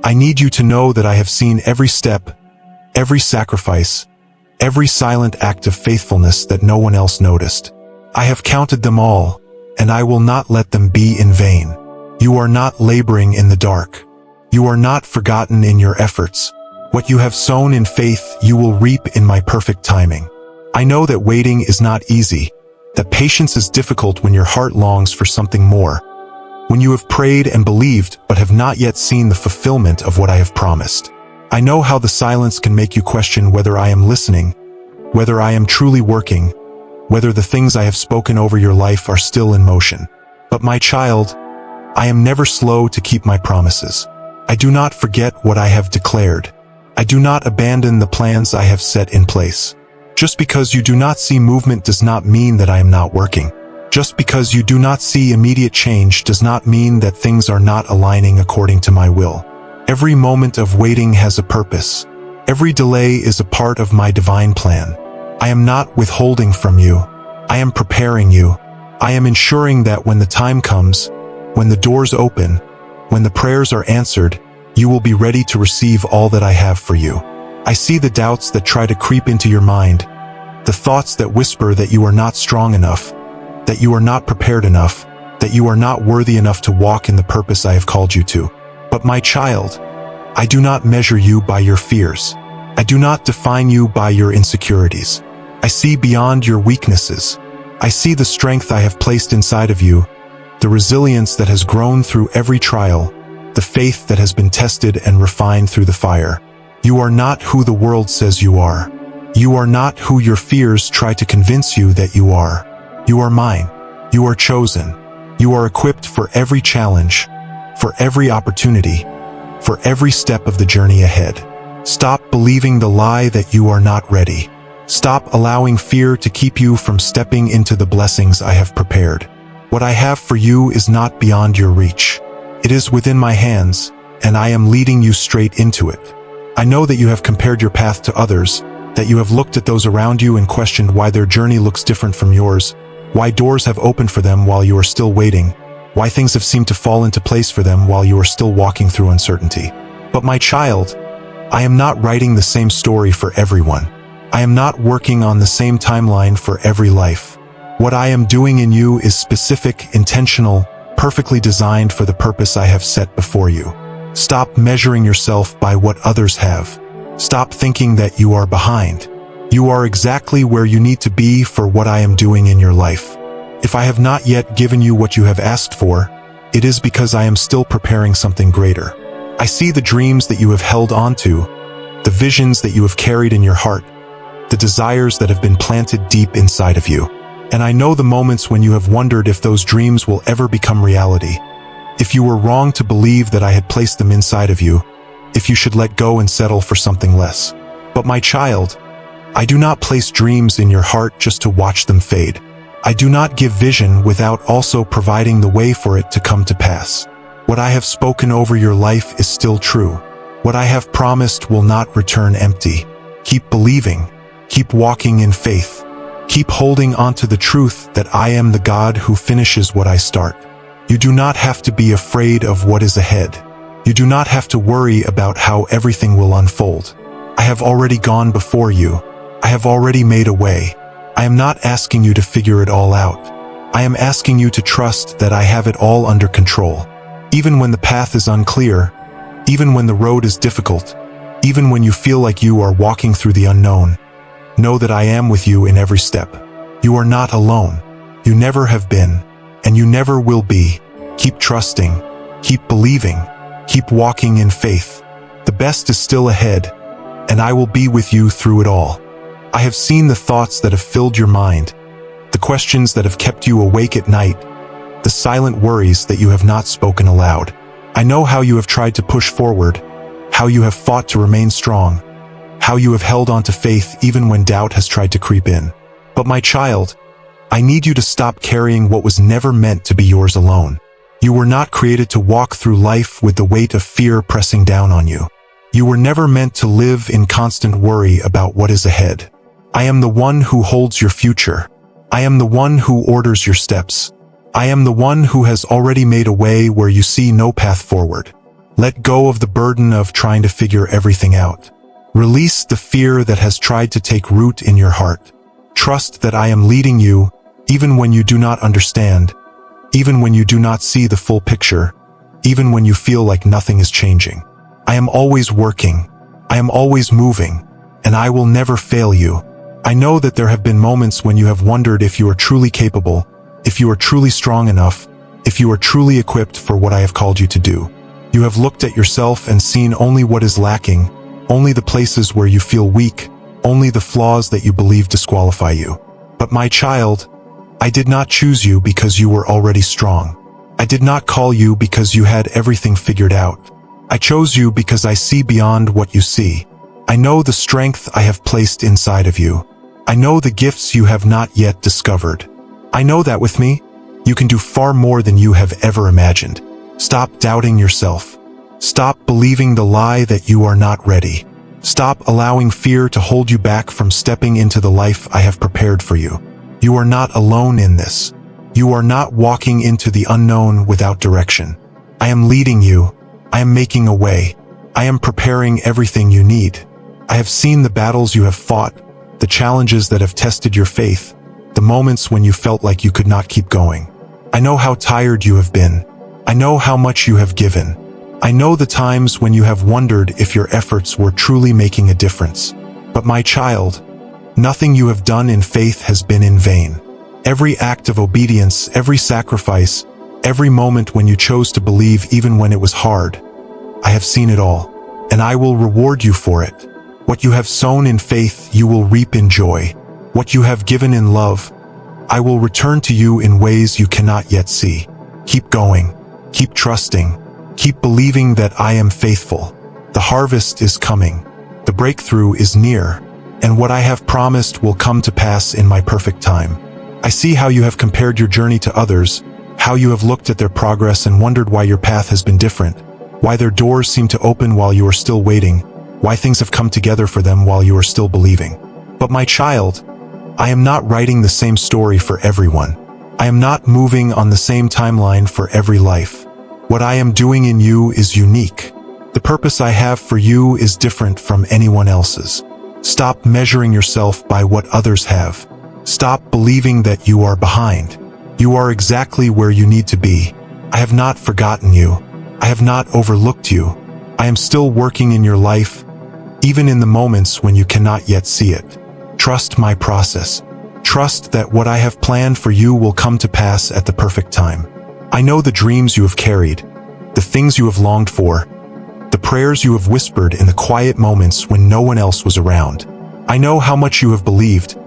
I need you to know that I have seen every step, every sacrifice, every silent act of faithfulness that no one else noticed. I have counted them all, and I will not let them be in vain. You are not laboring in the dark. You are not forgotten in your efforts. What you have sown in faith, you will reap in my perfect timing. I know that waiting is not easy, that patience is difficult when your heart longs for something more, when you have prayed and believed but have not yet seen the fulfillment of what I have promised. I know how the silence can make you question whether I am listening, whether I am truly working, whether the things I have spoken over your life are still in motion. But my child, I am never slow to keep my promises. I do not forget what I have declared. I do not abandon the plans I have set in place. Just because you do not see movement does not mean that I am not working. Just because you do not see immediate change does not mean that things are not aligning according to my will. Every moment of waiting has a purpose. Every delay is a part of my divine plan. I am not withholding from you. I am preparing you. I am ensuring that when the time comes, when the doors open, when the prayers are answered, you will be ready to receive all that I have for you. I see the doubts that try to creep into your mind, the thoughts that whisper that you are not strong enough, that you are not prepared enough, that you are not worthy enough to walk in the purpose I have called you to. But my child, I do not measure you by your fears. I do not define you by your insecurities. I see beyond your weaknesses. I see the strength I have placed inside of you, the resilience that has grown through every trial, the faith that has been tested and refined through the fire. You are not who the world says you are. You are not who your fears try to convince you that you are. You are mine. You are chosen. You are equipped for every challenge, for every opportunity, for every step of the journey ahead. Stop believing the lie that you are not ready. Stop allowing fear to keep you from stepping into the blessings I have prepared. What I have for you is not beyond your reach. It is within my hands, and I am leading you straight into it. I know that you have compared your path to others, that you have looked at those around you and questioned why their journey looks different from yours, why doors have opened for them while you are still waiting, why things have seemed to fall into place for them while you are still walking through uncertainty. But my child, I am not writing the same story for everyone. I am not working on the same timeline for every life. What I am doing in you is specific, intentional, perfectly designed for the purpose I have set before you. Stop measuring yourself by what others have. Stop thinking that you are behind. You are exactly where you need to be for what I am doing in your life. If I have not yet given you what you have asked for, it is because I am still preparing something greater. I see the dreams that you have held onto, the visions that you have carried in your heart, the desires that have been planted deep inside of you. And I know the moments when you have wondered if those dreams will ever become reality, if you were wrong to believe that I had placed them inside of you, if you should let go and settle for something less. But my child, I do not place dreams in your heart just to watch them fade. I do not give vision without also providing the way for it to come to pass. What I have spoken over your life is still true. What I have promised will not return empty. Keep believing. Keep walking in faith. Keep holding on to the truth that I am the God who finishes what I start. You do not have to be afraid of what is ahead. You do not have to worry about how everything will unfold. I have already gone before you. I have already made a way. I am not asking you to figure it all out. I am asking you to trust that I have it all under control. Even when the path is unclear, even when the road is difficult, even when you feel like you are walking through the unknown, know that I am with you in every step. You are not alone. You never have been, and you never will be. Keep trusting, keep believing, keep walking in faith. The best is still ahead, and I will be with you through it all. I have seen the thoughts that have filled your mind, the questions that have kept you awake at night, the silent worries that you have not spoken aloud. I know how you have tried to push forward, how you have fought to remain strong, how you have held on to faith even when doubt has tried to creep in. But my child, I need you to stop carrying what was never meant to be yours alone. You were not created to walk through life with the weight of fear pressing down on you. You were never meant to live in constant worry about what is ahead. I am the one who holds your future. I am the one who orders your steps. I am the one who has already made a way where you see no path forward. Let go of the burden of trying to figure everything out. Release the fear that has tried to take root in your heart. Trust that I am leading you, even when you do not understand, even when you do not see the full picture, even when you feel like nothing is changing. I am always working. I am always moving, and I will never fail you. I know that there have been moments when you have wondered if you are truly capable, if you are truly strong enough, if you are truly equipped for what I have called you to do. You have looked at yourself and seen only what is lacking, only the places where you feel weak, only the flaws that you believe disqualify you. But my child, I did not choose you because you were already strong. I did not call you because you had everything figured out. I chose you because I see beyond what you see. I know the strength I have placed inside of you. I know the gifts you have not yet discovered. I know that with me, you can do far more than you have ever imagined. Stop doubting yourself. Stop believing the lie that you are not ready. Stop allowing fear to hold you back from stepping into the life I have prepared for you. You are not alone in this. You are not walking into the unknown without direction. I am leading you. I am making a way. I am preparing everything you need. I have seen the battles you have fought, the challenges that have tested your faith, the moments when you felt like you could not keep going. I know how tired you have been. I know how much you have given. I know the times when you have wondered if your efforts were truly making a difference. But my child, nothing you have done in faith has been in vain. Every act of obedience, every sacrifice, every moment when you chose to believe even when it was hard, I have seen it all, and I will reward you for it. What you have sown in faith, you will reap in joy. What you have given in love, I will return to you in ways you cannot yet see. Keep going. Keep trusting. Keep believing that I am faithful. The harvest is coming. The breakthrough is near. And what I have promised will come to pass in my perfect time. I see how you have compared your journey to others, how you have looked at their progress and wondered why your path has been different, why their doors seem to open while you are still waiting, why things have come together for them while you are still believing. But my child, I am not writing the same story for everyone. I am not moving on the same timeline for every life. What I am doing in you is unique. The purpose I have for you is different from anyone else's. Stop measuring yourself by what others have. Stop believing that you are behind. You are exactly where you need to be. I have not forgotten you. I have not overlooked you. I am still working in your life, even in the moments when you cannot yet see it. Trust my process. Trust that what I have planned for you will come to pass at the perfect time. I know the dreams you have carried, the things you have longed for, the prayers you have whispered in the quiet moments when no one else was around. I know how much you have believed,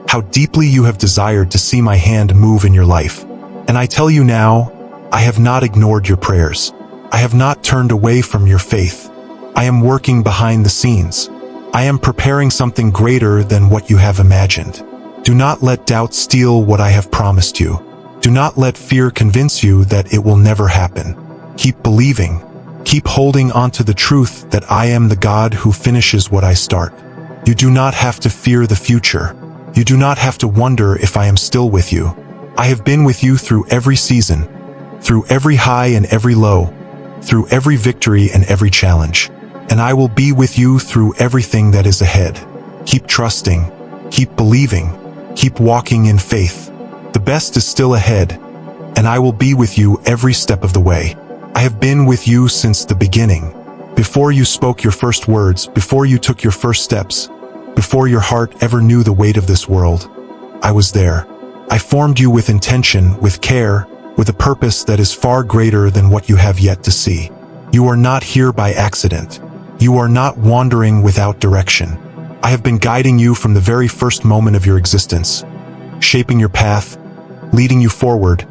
how deeply you have desired to see my hand move in your life. And I tell you now, I have not ignored your prayers. I have not turned away from your faith. I am working behind the scenes. I am preparing something greater than what you have imagined. Do not let doubt steal what I have promised you. Do not let fear convince you that it will never happen. Keep believing. Keep holding on to the truth that I am the God who finishes what I start. You do not have to fear the future. You do not have to wonder if I am still with you. I have been with you through every season, through every high and every low, through every victory and every challenge. And I will be with you through everything that is ahead. Keep trusting. Keep believing. Keep walking in faith. The best is still ahead, and I will be with you every step of the way. I have been with you since the beginning. Before you spoke your first words, before you took your first steps, before your heart ever knew the weight of this world, I was there. I formed you with intention, with care, with a purpose that is far greater than what you have yet to see. You are not here by accident. You are not wandering without direction. I have been guiding you from the very first moment of your existence, shaping your path, leading you forward,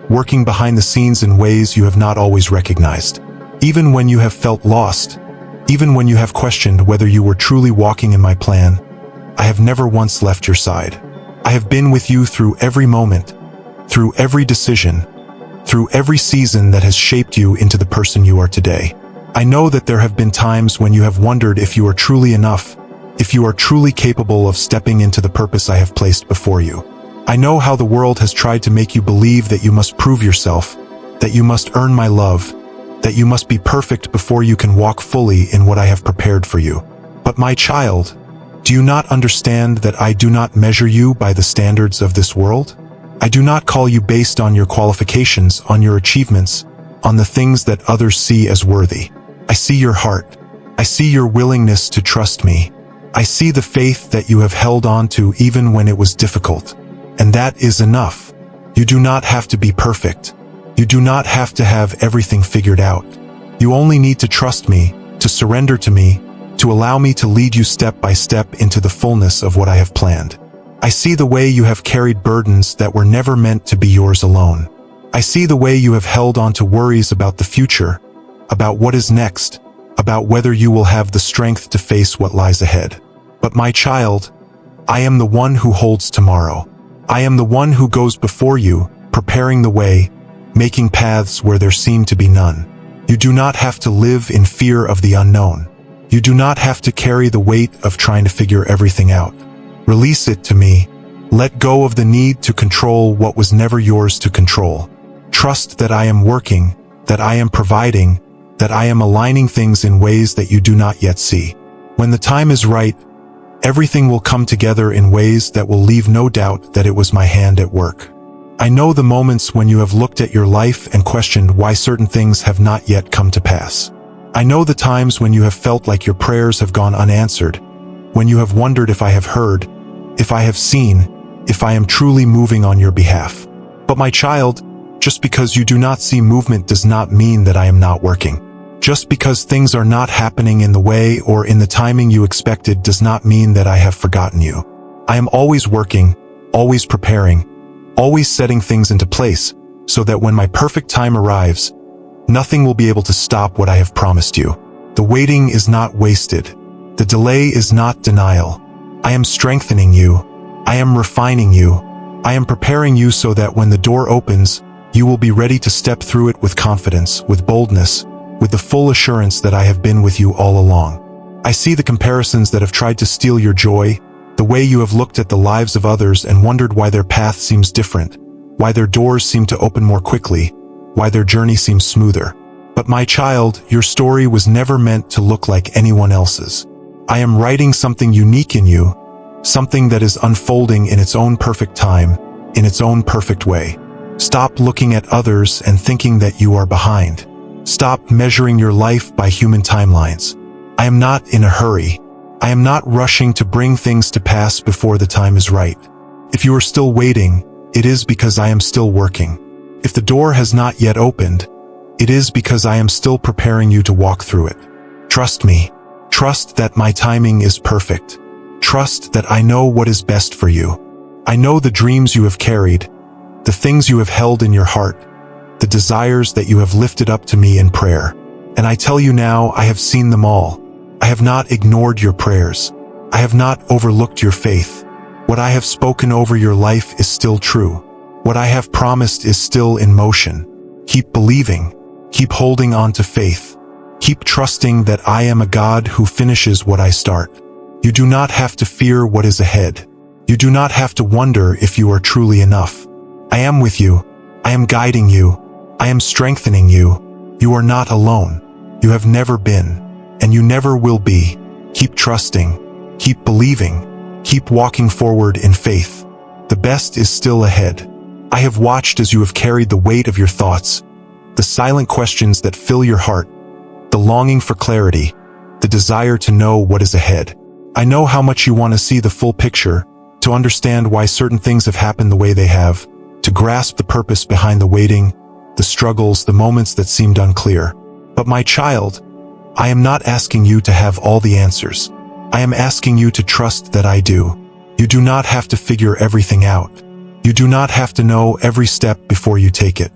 working behind the scenes in ways you have not always recognized. Even when you have felt lost, even when you have questioned whether you were truly walking in my plan, I have never once left your side. I have been with you through every moment, through every decision, through every season that has shaped you into the person you are today. I know that there have been times when you have wondered if you are truly enough, if you are truly capable of stepping into the purpose I have placed before you. I know how the world has tried to make you believe that you must prove yourself, that you must earn my love, that you must be perfect before you can walk fully in what I have prepared for you. But my child, do you not understand that I do not measure you by the standards of this world? I do not call you based on your qualifications, on your achievements, on the things that others see as worthy. I see your heart. I see your willingness to trust me. I see the faith that you have held on to even when it was difficult. And that is enough. You do not have to be perfect. You do not have to have everything figured out. You only need to trust me, to surrender to me, to allow me to lead you step by step into the fullness of what I have planned. I see the way you have carried burdens that were never meant to be yours alone. I see the way you have held on to worries about the future, about what is next, about whether you will have the strength to face what lies ahead. But my child, I am the one who holds tomorrow. I am the one who goes before you, preparing the way, making paths where there seem to be none. You do not have to live in fear of the unknown. You do not have to carry the weight of trying to figure everything out. Release it to me. Let go of the need to control what was never yours to control. Trust that I am working, that I am providing, that I am aligning things in ways that you do not yet see. When the time is right, everything will come together in ways that will leave no doubt that it was my hand at work. I know the moments when you have looked at your life and questioned why certain things have not yet come to pass. I know the times when you have felt like your prayers have gone unanswered, when you have wondered if I have heard, if I have seen, if I am truly moving on your behalf. But my child, just because you do not see movement does not mean that I am not working. Just because things are not happening in the way or in the timing you expected does not mean that I have forgotten you. I am always working, always preparing, always setting things into place, so that when my perfect time arrives, nothing will be able to stop what I have promised you. The waiting is not wasted. The delay is not denial. I am strengthening you. I am refining you. I am preparing you so that when the door opens, you will be ready to step through it with confidence, with boldness, with the full assurance that I have been with you all along. I see the comparisons that have tried to steal your joy, the way you have looked at the lives of others and wondered why their path seems different, why their doors seem to open more quickly, why their journey seems smoother. But my child, your story was never meant to look like anyone else's. I am writing something unique in you, something that is unfolding in its own perfect time, in its own perfect way. Stop looking at others and thinking that you are behind. Stop measuring your life by human timelines. I am not in a hurry. I am not rushing to bring things to pass before the time is right. If you are still waiting, it is because I am still working. If the door has not yet opened, it is because I am still preparing you to walk through it. Trust me. Trust that my timing is perfect. Trust that I know what is best for you. I know the dreams you have carried, the things you have held in your heart, the desires that you have lifted up to me in prayer. And I tell you now, I have seen them all. I have not ignored your prayers. I have not overlooked your faith. What I have spoken over your life is still true. What I have promised is still in motion. Keep believing. Keep holding on to faith. Keep trusting that I am a God who finishes what I start. You do not have to fear what is ahead. You do not have to wonder if you are truly enough. I am with you. I am guiding you. I am strengthening you. You are not alone. You have never been. And you never will be. Keep trusting. Keep believing. Keep walking forward in faith. The best is still ahead. I have watched as you have carried the weight of your thoughts, the silent questions that fill your heart, the longing for clarity, the desire to know what is ahead. I know how much you want to see the full picture, to understand why certain things have happened the way they have, to grasp the purpose behind the waiting, the struggles, the moments that seemed unclear. But my child, I am not asking you to have all the answers. I am asking you to trust that I do. You do not have to figure everything out. You do not have to know every step before you take it.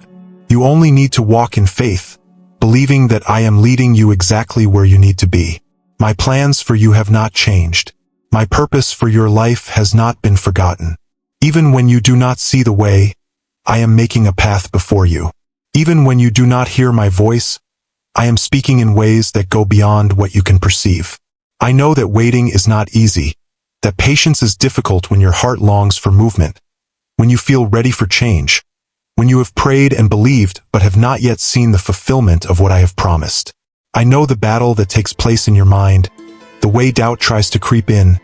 You only need to walk in faith, believing that I am leading you exactly where you need to be. My plans for you have not changed. My purpose for your life has not been forgotten. Even when you do not see the way, I am making a path before you. Even when you do not hear my voice, I am speaking in ways that go beyond what you can perceive. I know that waiting is not easy, that patience is difficult when your heart longs for movement, when you feel ready for change, when you have prayed and believed but have not yet seen the fulfillment of what I have promised. I know the battle that takes place in your mind, the way doubt tries to creep in,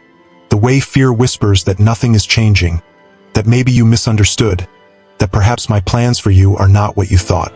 the way fear whispers that nothing is changing, that maybe you misunderstood, that perhaps my plans for you are not what you thought.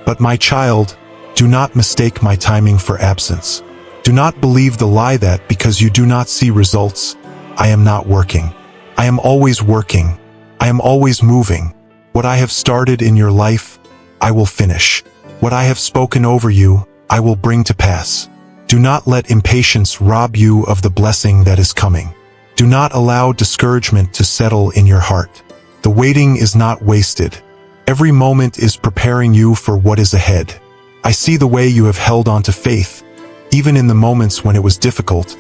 But my child, do not mistake my timing for absence. Do not believe the lie that because you do not see results, I am not working. I am always working. I am always moving. What I have started in your life, I will finish. What I have spoken over you, I will bring to pass. Do not let impatience rob you of the blessing that is coming. Do not allow discouragement to settle in your heart. The waiting is not wasted. Every moment is preparing you for what is ahead. I see the way you have held on to faith, even in the moments when it was difficult,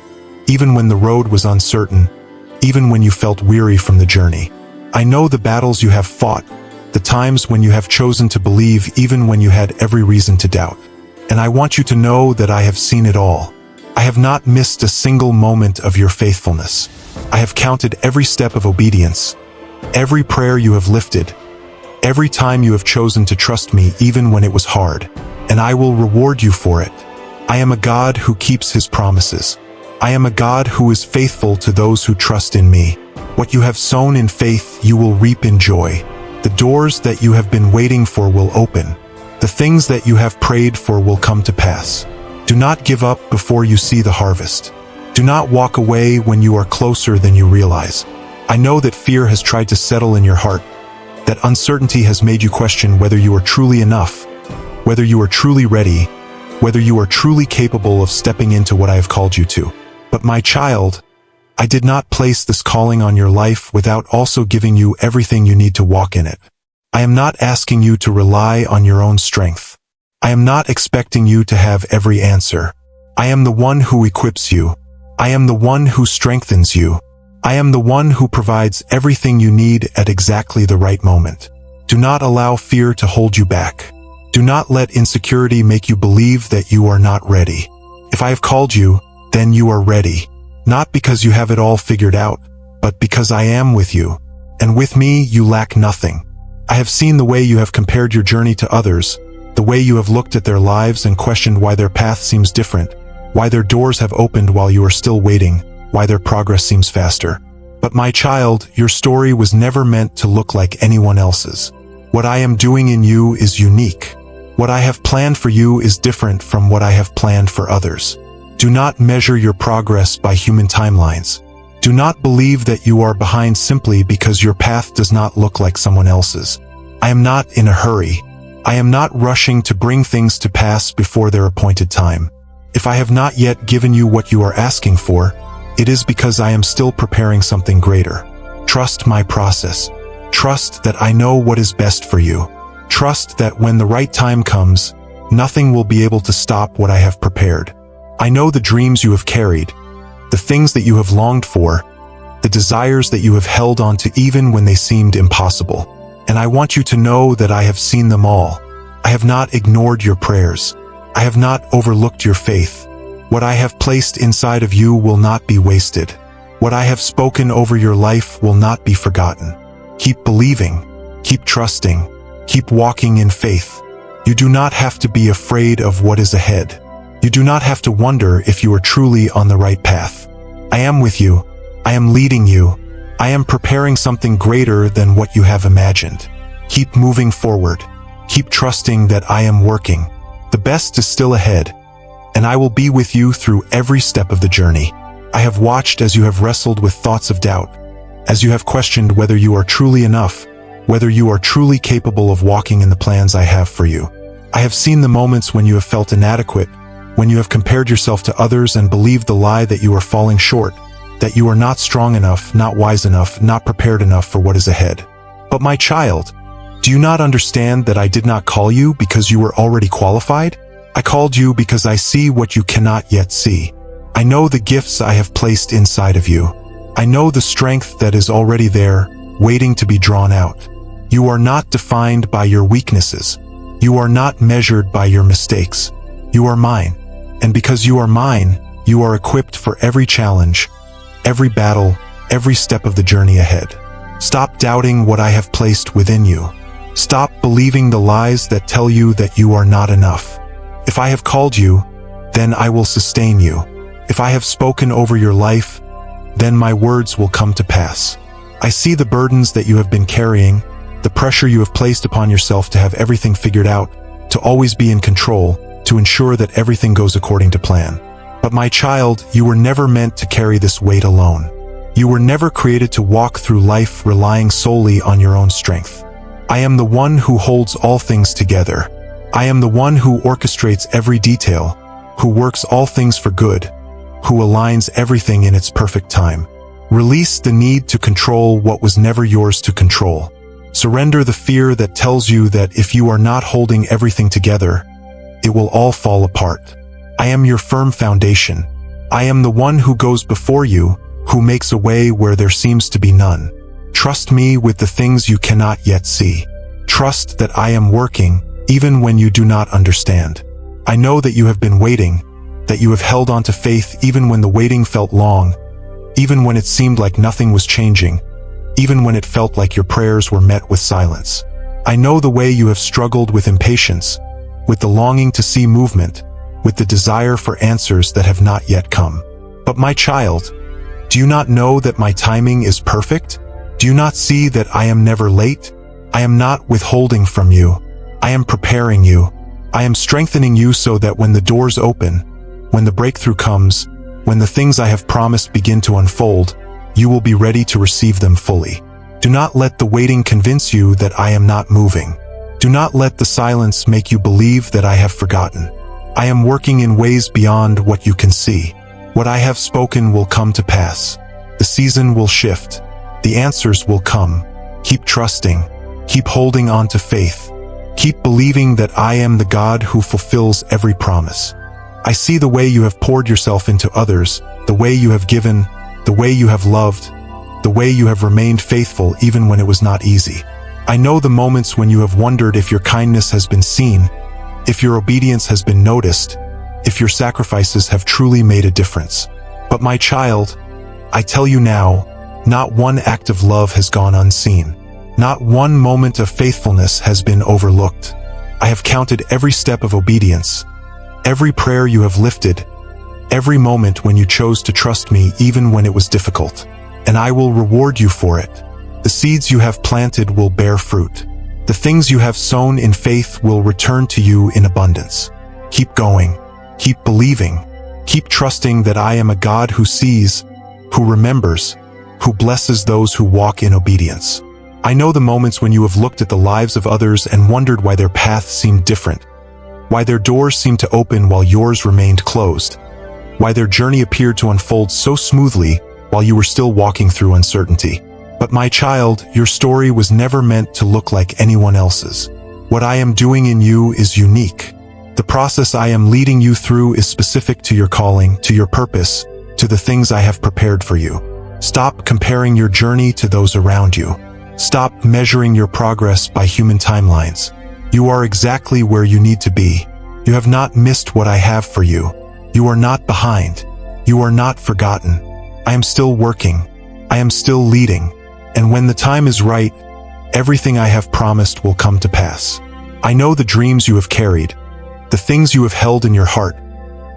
even when the road was uncertain, even when you felt weary from the journey. I know the battles you have fought, the times when you have chosen to believe even when you had every reason to doubt. And I want you to know that I have seen it all. I have not missed a single moment of your faithfulness. I have counted every step of obedience, every prayer you have lifted, every time you have chosen to trust me even when it was hard, and I will reward you for it. I am a God who keeps his promises. I am a God who is faithful to those who trust in me. What you have sown in faith, you will reap in joy. The doors that you have been waiting for will open. The things that you have prayed for will come to pass. Do not give up before you see the harvest. Do not walk away when you are closer than you realize. I know that fear has tried to settle in your heart, that uncertainty has made you question whether you are truly enough, whether you are truly ready, whether you are truly capable of stepping into what I have called you to. But my child, I did not place this calling on your life without also giving you everything you need to walk in it. I am not asking you to rely on your own strength. I am not expecting you to have every answer. I am the one who equips you. I am the one who strengthens you. I am the one who provides everything you need at exactly the right moment. Do not allow fear to hold you back. Do not let insecurity make you believe that you are not ready. If I have called you, then you are ready. Not because you have it all figured out, but because I am with you. And with me, you lack nothing. I have seen the way you have compared your journey to others, the way you have looked at their lives and questioned why their path seems different, why their doors have opened while you are still waiting, why their progress seems faster. But my child, your story was never meant to look like anyone else's. What I am doing in you is unique. What I have planned for you is different from what I have planned for others. Do not measure your progress by human timelines. Do not believe that you are behind simply because your path does not look like someone else's. I am not in a hurry. I am not rushing to bring things to pass before their appointed time. If I have not yet given you what you are asking for, it is because I am still preparing something greater. Trust my process. Trust that I know what is best for you. Trust that when the right time comes, nothing will be able to stop what I have prepared. I know the dreams you have carried, the things that you have longed for, the desires that you have held on to even when they seemed impossible. And I want you to know that I have seen them all. I have not ignored your prayers. I have not overlooked your faith. What I have placed inside of you will not be wasted. What I have spoken over your life will not be forgotten. Keep believing, keep trusting, keep walking in faith. You do not have to be afraid of what is ahead. You do not have to wonder if you are truly on the right path. I am with you. I am leading you. I am preparing something greater than what you have imagined. Keep moving forward. Keep trusting that I am working. The best is still ahead, and I will be with you through every step of the journey. I have watched as you have wrestled with thoughts of doubt, as you have questioned whether you are truly enough, whether you are truly capable of walking in the plans I have for you. I have seen the moments when you have felt inadequate, when you have compared yourself to others and believed the lie that you are falling short, that you are not strong enough, not wise enough, not prepared enough for what is ahead. But my child, do you not understand that I did not call you because you were already qualified? I called you because I see what you cannot yet see. I know the gifts I have placed inside of you. I know the strength that is already there, waiting to be drawn out. You are not defined by your weaknesses. You are not measured by your mistakes. You are mine. And because you are mine, you are equipped for every challenge, every battle, every step of the journey ahead. Stop doubting what I have placed within you. Stop believing the lies that tell you that you are not enough. If I have called you, then I will sustain you. If I have spoken over your life, then my words will come to pass. I see the burdens that you have been carrying, the pressure you have placed upon yourself to have everything figured out, to always be in control, to ensure that everything goes according to plan. But my child, you were never meant to carry this weight alone. You were never created to walk through life relying solely on your own strength. I am the one who holds all things together. I am the one who orchestrates every detail, who works all things for good, who aligns everything in its perfect time. Release the need to control what was never yours to control. Surrender the fear that tells you that if you are not holding everything together, it will all fall apart. I am your firm foundation. I am the one who goes before you, who makes a way where there seems to be none. Trust me with the things you cannot yet see. Trust that I am working, even when you do not understand. I know that you have been waiting, that you have held on to faith even when the waiting felt long, even when it seemed like nothing was changing, even when it felt like your prayers were met with silence. I know the way you have struggled with impatience, with the longing to see movement, with the desire for answers that have not yet come. But my child, do you not know that my timing is perfect? Do you not see that I am never late? I am not withholding from you. I am preparing you. I am strengthening you so that when the doors open, when the breakthrough comes, when the things I have promised begin to unfold, you will be ready to receive them fully. Do not let the waiting convince you that I am not moving. Do not let the silence make you believe that I have forgotten. I am working in ways beyond what you can see. What I have spoken will come to pass. The season will shift. The answers will come. Keep trusting. Keep holding on to faith. Keep believing that I am the God who fulfills every promise. I see the way you have poured yourself into others, the way you have given, the way you have loved, the way you have remained faithful even when it was not easy. I know the moments when you have wondered if your kindness has been seen, if your obedience has been noticed, if your sacrifices have truly made a difference. But my child, I tell you now, not one act of love has gone unseen. Not one moment of faithfulness has been overlooked. I have counted every step of obedience, every prayer you have lifted, every moment when you chose to trust me even when it was difficult. And I will reward you for it. The seeds you have planted will bear fruit. The things you have sown in faith will return to you in abundance. Keep going. Keep believing. Keep trusting that I am a God who sees, who remembers, who blesses those who walk in obedience. I know the moments when you have looked at the lives of others and wondered why their path seemed different, why their doors seemed to open while yours remained closed, why their journey appeared to unfold so smoothly while you were still walking through uncertainty. But my child, your story was never meant to look like anyone else's. What I am doing in you is unique. The process I am leading you through is specific to your calling, to your purpose, to the things I have prepared for you. Stop comparing your journey to those around you. Stop measuring your progress by human timelines. You are exactly where you need to be. You have not missed what I have for you. You are not behind. You are not forgotten. I am still working. I am still leading. And when the time is right, everything I have promised will come to pass. I know the dreams you have carried, the things you have held in your heart,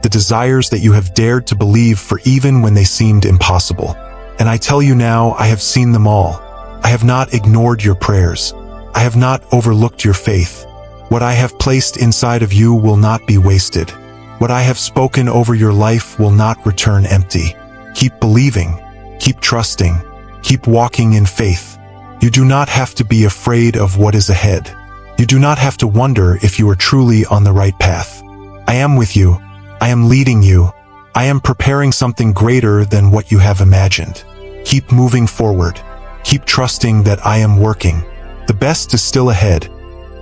the desires that you have dared to believe for even when they seemed impossible. And I tell you now, I have seen them all. I have not ignored your prayers. I have not overlooked your faith. What I have placed inside of you will not be wasted. What I have spoken over your life will not return empty. Keep believing. Keep trusting. Keep walking in faith. You do not have to be afraid of what is ahead. You do not have to wonder if you are truly on the right path. I am with you. I am leading you. I am preparing something greater than what you have imagined. Keep moving forward. Keep trusting that I am working. The best is still ahead,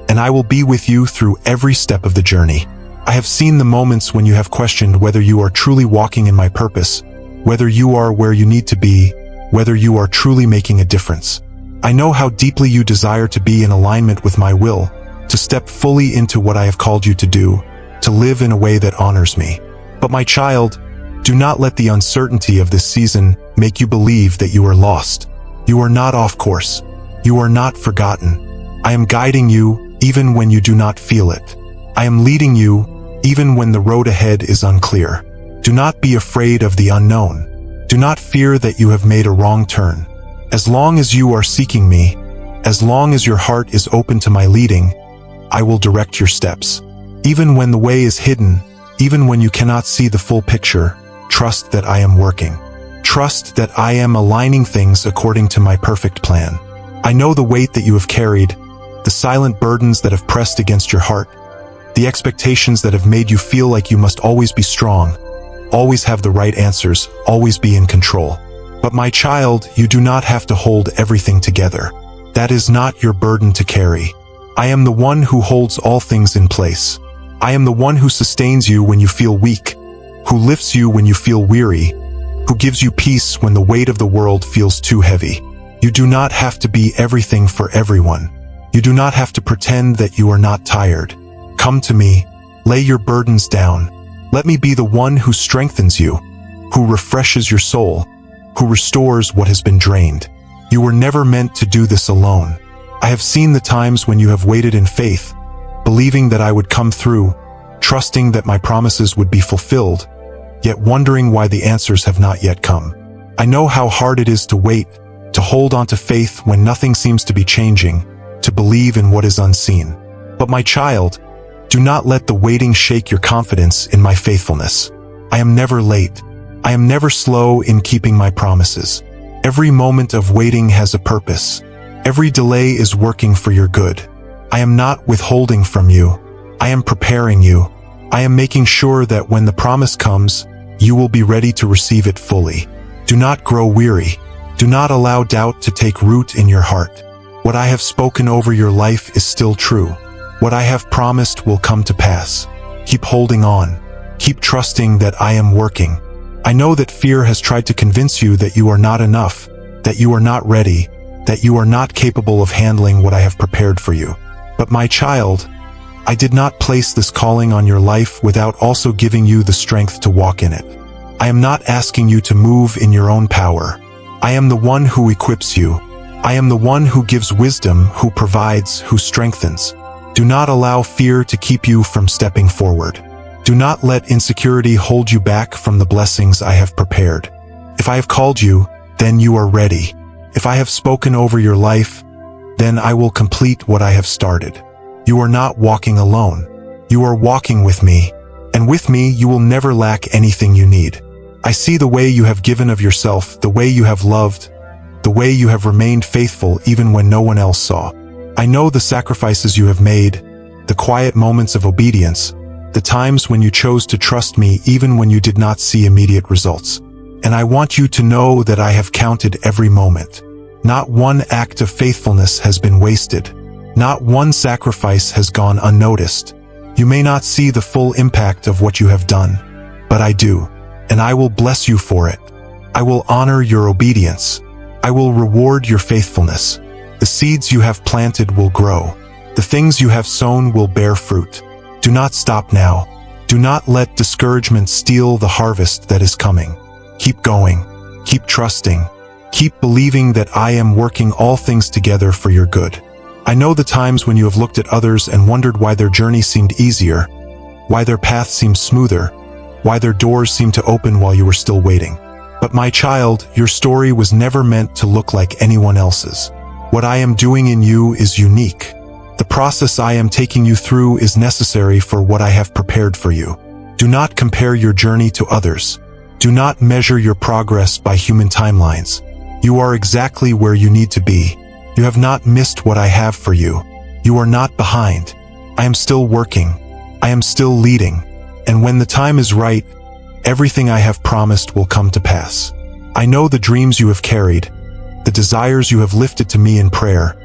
and I will be with you through every step of the journey. I have seen the moments when you have questioned whether you are truly walking in my purpose, whether you are where you need to be, whether you are truly making a difference. I know how deeply you desire to be in alignment with my will, to step fully into what I have called you to do, to live in a way that honors me. But my child, do not let the uncertainty of this season make you believe that you are lost. You are not off course. You are not forgotten. I am guiding you even when you do not feel it. I am leading you even when the road ahead is unclear. Do not be afraid of the unknown. Do not fear that you have made a wrong turn. As long as you are seeking me, as long as your heart is open to my leading, I will direct your steps. Even when the way is hidden, even when you cannot see the full picture, trust that I am working. Trust that I am aligning things according to my perfect plan. I know the weight that you have carried, the silent burdens that have pressed against your heart, the expectations that have made you feel like you must always be strong, always have the right answers, always be in control. But my child, you do not have to hold everything together. That is not your burden to carry. I am the one who holds all things in place. I am the one who sustains you when you feel weak, who lifts you when you feel weary, who gives you peace when the weight of the world feels too heavy. You do not have to be everything for everyone. You do not have to pretend that you are not tired. Come to me, lay your burdens down. Let me be the one who strengthens you, who refreshes your soul, who restores what has been drained. You were never meant to do this alone. I have seen the times when you have waited in faith, believing that I would come through, trusting that my promises would be fulfilled, yet wondering why the answers have not yet come. I know how hard it is to wait, to hold on to faith when nothing seems to be changing, to believe in what is unseen. But my child, do not let the waiting shake your confidence in my faithfulness. I am never late. I am never slow in keeping my promises. Every moment of waiting has a purpose. Every delay is working for your good. I am not withholding from you. I am preparing you. I am making sure that when the promise comes, you will be ready to receive it fully. Do not grow weary. Do not allow doubt to take root in your heart. What I have spoken over your life is still true. What I have promised will come to pass. Keep holding on. Keep trusting that I am working. I know that fear has tried to convince you that you are not enough, that you are not ready, that you are not capable of handling what I have prepared for you. But my child, I did not place this calling on your life without also giving you the strength to walk in it. I am not asking you to move in your own power. I am the one who equips you. I am the one who gives wisdom, who provides, who strengthens. Do not allow fear to keep you from stepping forward. Do not let insecurity hold you back from the blessings I have prepared. If I have called you, then you are ready. If I have spoken over your life, then I will complete what I have started. You are not walking alone. You are walking with me, and with me you will never lack anything you need. I see the way you have given of yourself, the way you have loved, the way you have remained faithful even when no one else saw. I know the sacrifices you have made, the quiet moments of obedience, the times when you chose to trust me even when you did not see immediate results. And I want you to know that I have counted every moment. Not one act of faithfulness has been wasted. Not one sacrifice has gone unnoticed. You may not see the full impact of what you have done, but I do, and I will bless you for it. I will honor your obedience. I will reward your faithfulness. The seeds you have planted will grow. The things you have sown will bear fruit. Do not stop now. Do not let discouragement steal the harvest that is coming. Keep going. Keep trusting. Keep believing that I am working all things together for your good. I know the times when you have looked at others and wondered why their journey seemed easier, why their path seemed smoother, why their doors seemed to open while you were still waiting. But my child, your story was never meant to look like anyone else's. What I am doing in you is unique. The process I am taking you through is necessary for what I have prepared for you. Do not compare your journey to others. Do not measure your progress by human timelines. You are exactly where you need to be. You have not missed what I have for you. You are not behind. I am still working. I am still leading. And when the time is right, everything I have promised will come to pass. I know the dreams you have carried, the desires you have lifted to me in prayer,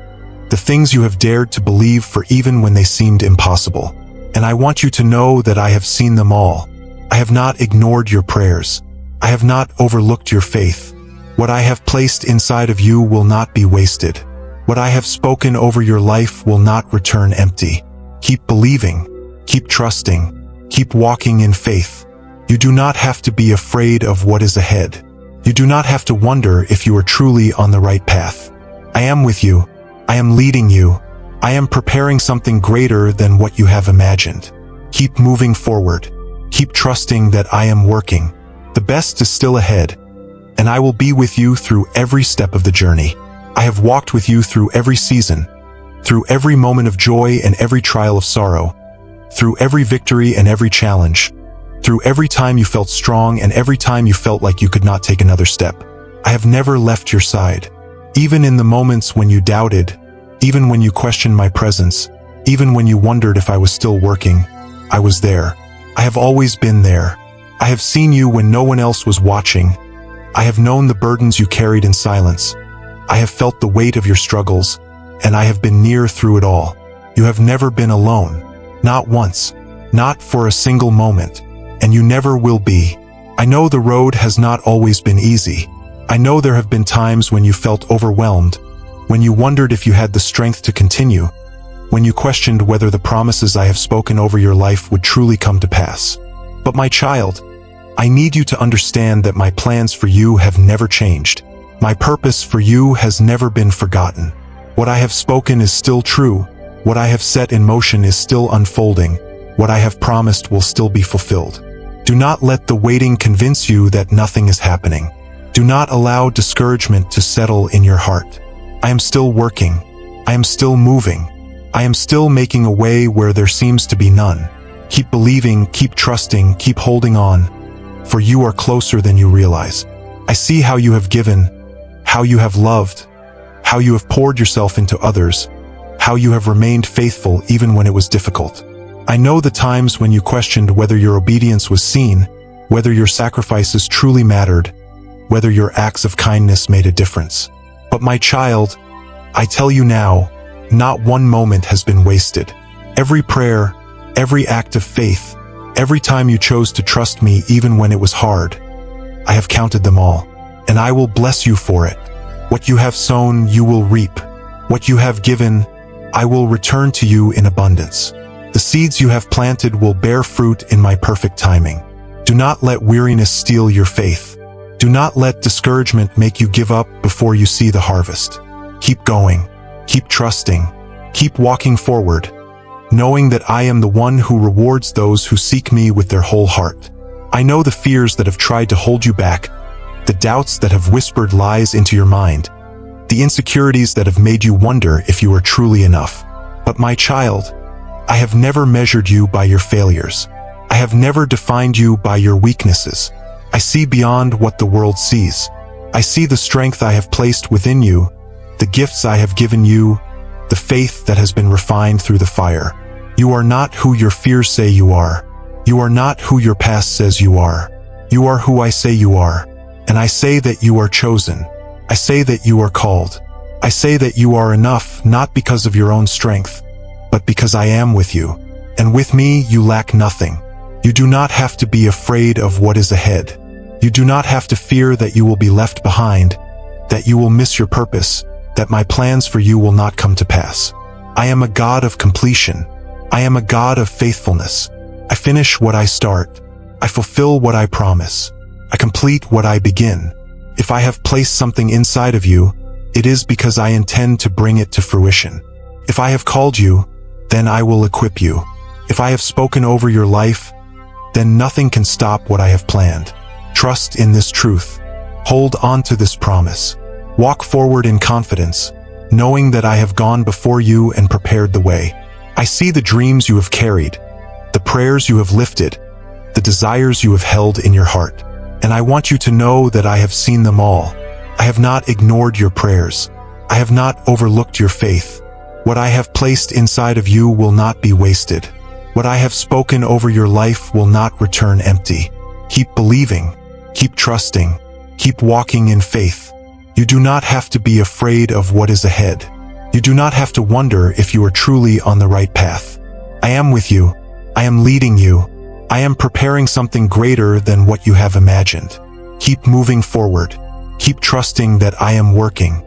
the things you have dared to believe for even when they seemed impossible. And I want you to know that I have seen them all. I have not ignored your prayers. I have not overlooked your faith. What I have placed inside of you will not be wasted. What I have spoken over your life will not return empty. Keep believing, keep trusting, keep walking in faith. You do not have to be afraid of what is ahead. You do not have to wonder if you are truly on the right path. I am with you. I am leading you. I am preparing something greater than what you have imagined. Keep moving forward. Keep trusting that I am working. The best is still ahead, and I will be with you through every step of the journey. I have walked with you through every season, through every moment of joy and every trial of sorrow, through every victory and every challenge, through every time you felt strong and every time you felt like you could not take another step. I have never left your side. Even in the moments when you doubted, even when you questioned my presence, even when you wondered if I was still working, I was there. I have always been there. I have seen you when no one else was watching. I have known the burdens you carried in silence. I have felt the weight of your struggles, and I have been near through it all. You have never been alone. Not once. Not for a single moment. And you never will be. I know the road has not always been easy. I know there have been times when you felt overwhelmed, when you wondered if you had the strength to continue, when you questioned whether the promises I have spoken over your life would truly come to pass. But my child, I need you to understand that my plans for you have never changed. My purpose for you has never been forgotten. What I have spoken is still true. What I have set in motion is still unfolding. What I have promised will still be fulfilled. Do not let the waiting convince you that nothing is happening. Do not allow discouragement to settle in your heart. I am still working. I am still moving. I am still making a way where there seems to be none. Keep believing, keep trusting, keep holding on, for you are closer than you realize. I see how you have given, how you have loved, how you have poured yourself into others, how you have remained faithful even when it was difficult. I know the times when you questioned whether your obedience was seen, whether your sacrifices truly mattered, whether your acts of kindness made a difference. But my child, I tell you now, not one moment has been wasted. Every prayer, every act of faith, every time you chose to trust me even when it was hard, I have counted them all, and I will bless you for it. What you have sown, you will reap. What you have given, I will return to you in abundance. The seeds you have planted will bear fruit in my perfect timing. Do not let weariness steal your faith. Do not let discouragement make you give up before you see the harvest. Keep going. Keep trusting. Keep walking forward, knowing that I am the one who rewards those who seek me with their whole heart. I know the fears that have tried to hold you back, the doubts that have whispered lies into your mind, the insecurities that have made you wonder if you are truly enough. But my child, I have never measured you by your failures. I have never defined you by your weaknesses. I see beyond what the world sees. I see the strength I have placed within you, the gifts I have given you, the faith that has been refined through the fire. You are not who your fears say you are. You are not who your past says you are. You are who I say you are. And I say that you are chosen. I say that you are called. I say that you are enough, not because of your own strength, but because I am with you. And with me, you lack nothing. You do not have to be afraid of what is ahead. You do not have to fear that you will be left behind, that you will miss your purpose, that my plans for you will not come to pass. I am a God of completion. I am a God of faithfulness. I finish what I start. I fulfill what I promise. I complete what I begin. If I have placed something inside of you, it is because I intend to bring it to fruition. If I have called you, then I will equip you. If I have spoken over your life, then nothing can stop what I have planned. Trust in this truth. Hold on to this promise. Walk forward in confidence, knowing that I have gone before you and prepared the way. I see the dreams you have carried, the prayers you have lifted, the desires you have held in your heart. And I want you to know that I have seen them all. I have not ignored your prayers. I have not overlooked your faith. What I have placed inside of you will not be wasted. What I have spoken over your life will not return empty. Keep believing, keep trusting, keep walking in faith. You do not have to be afraid of what is ahead. You do not have to wonder if you are truly on the right path. I am with you. I am leading you. I am preparing something greater than what you have imagined. Keep moving forward. Keep trusting that I am working.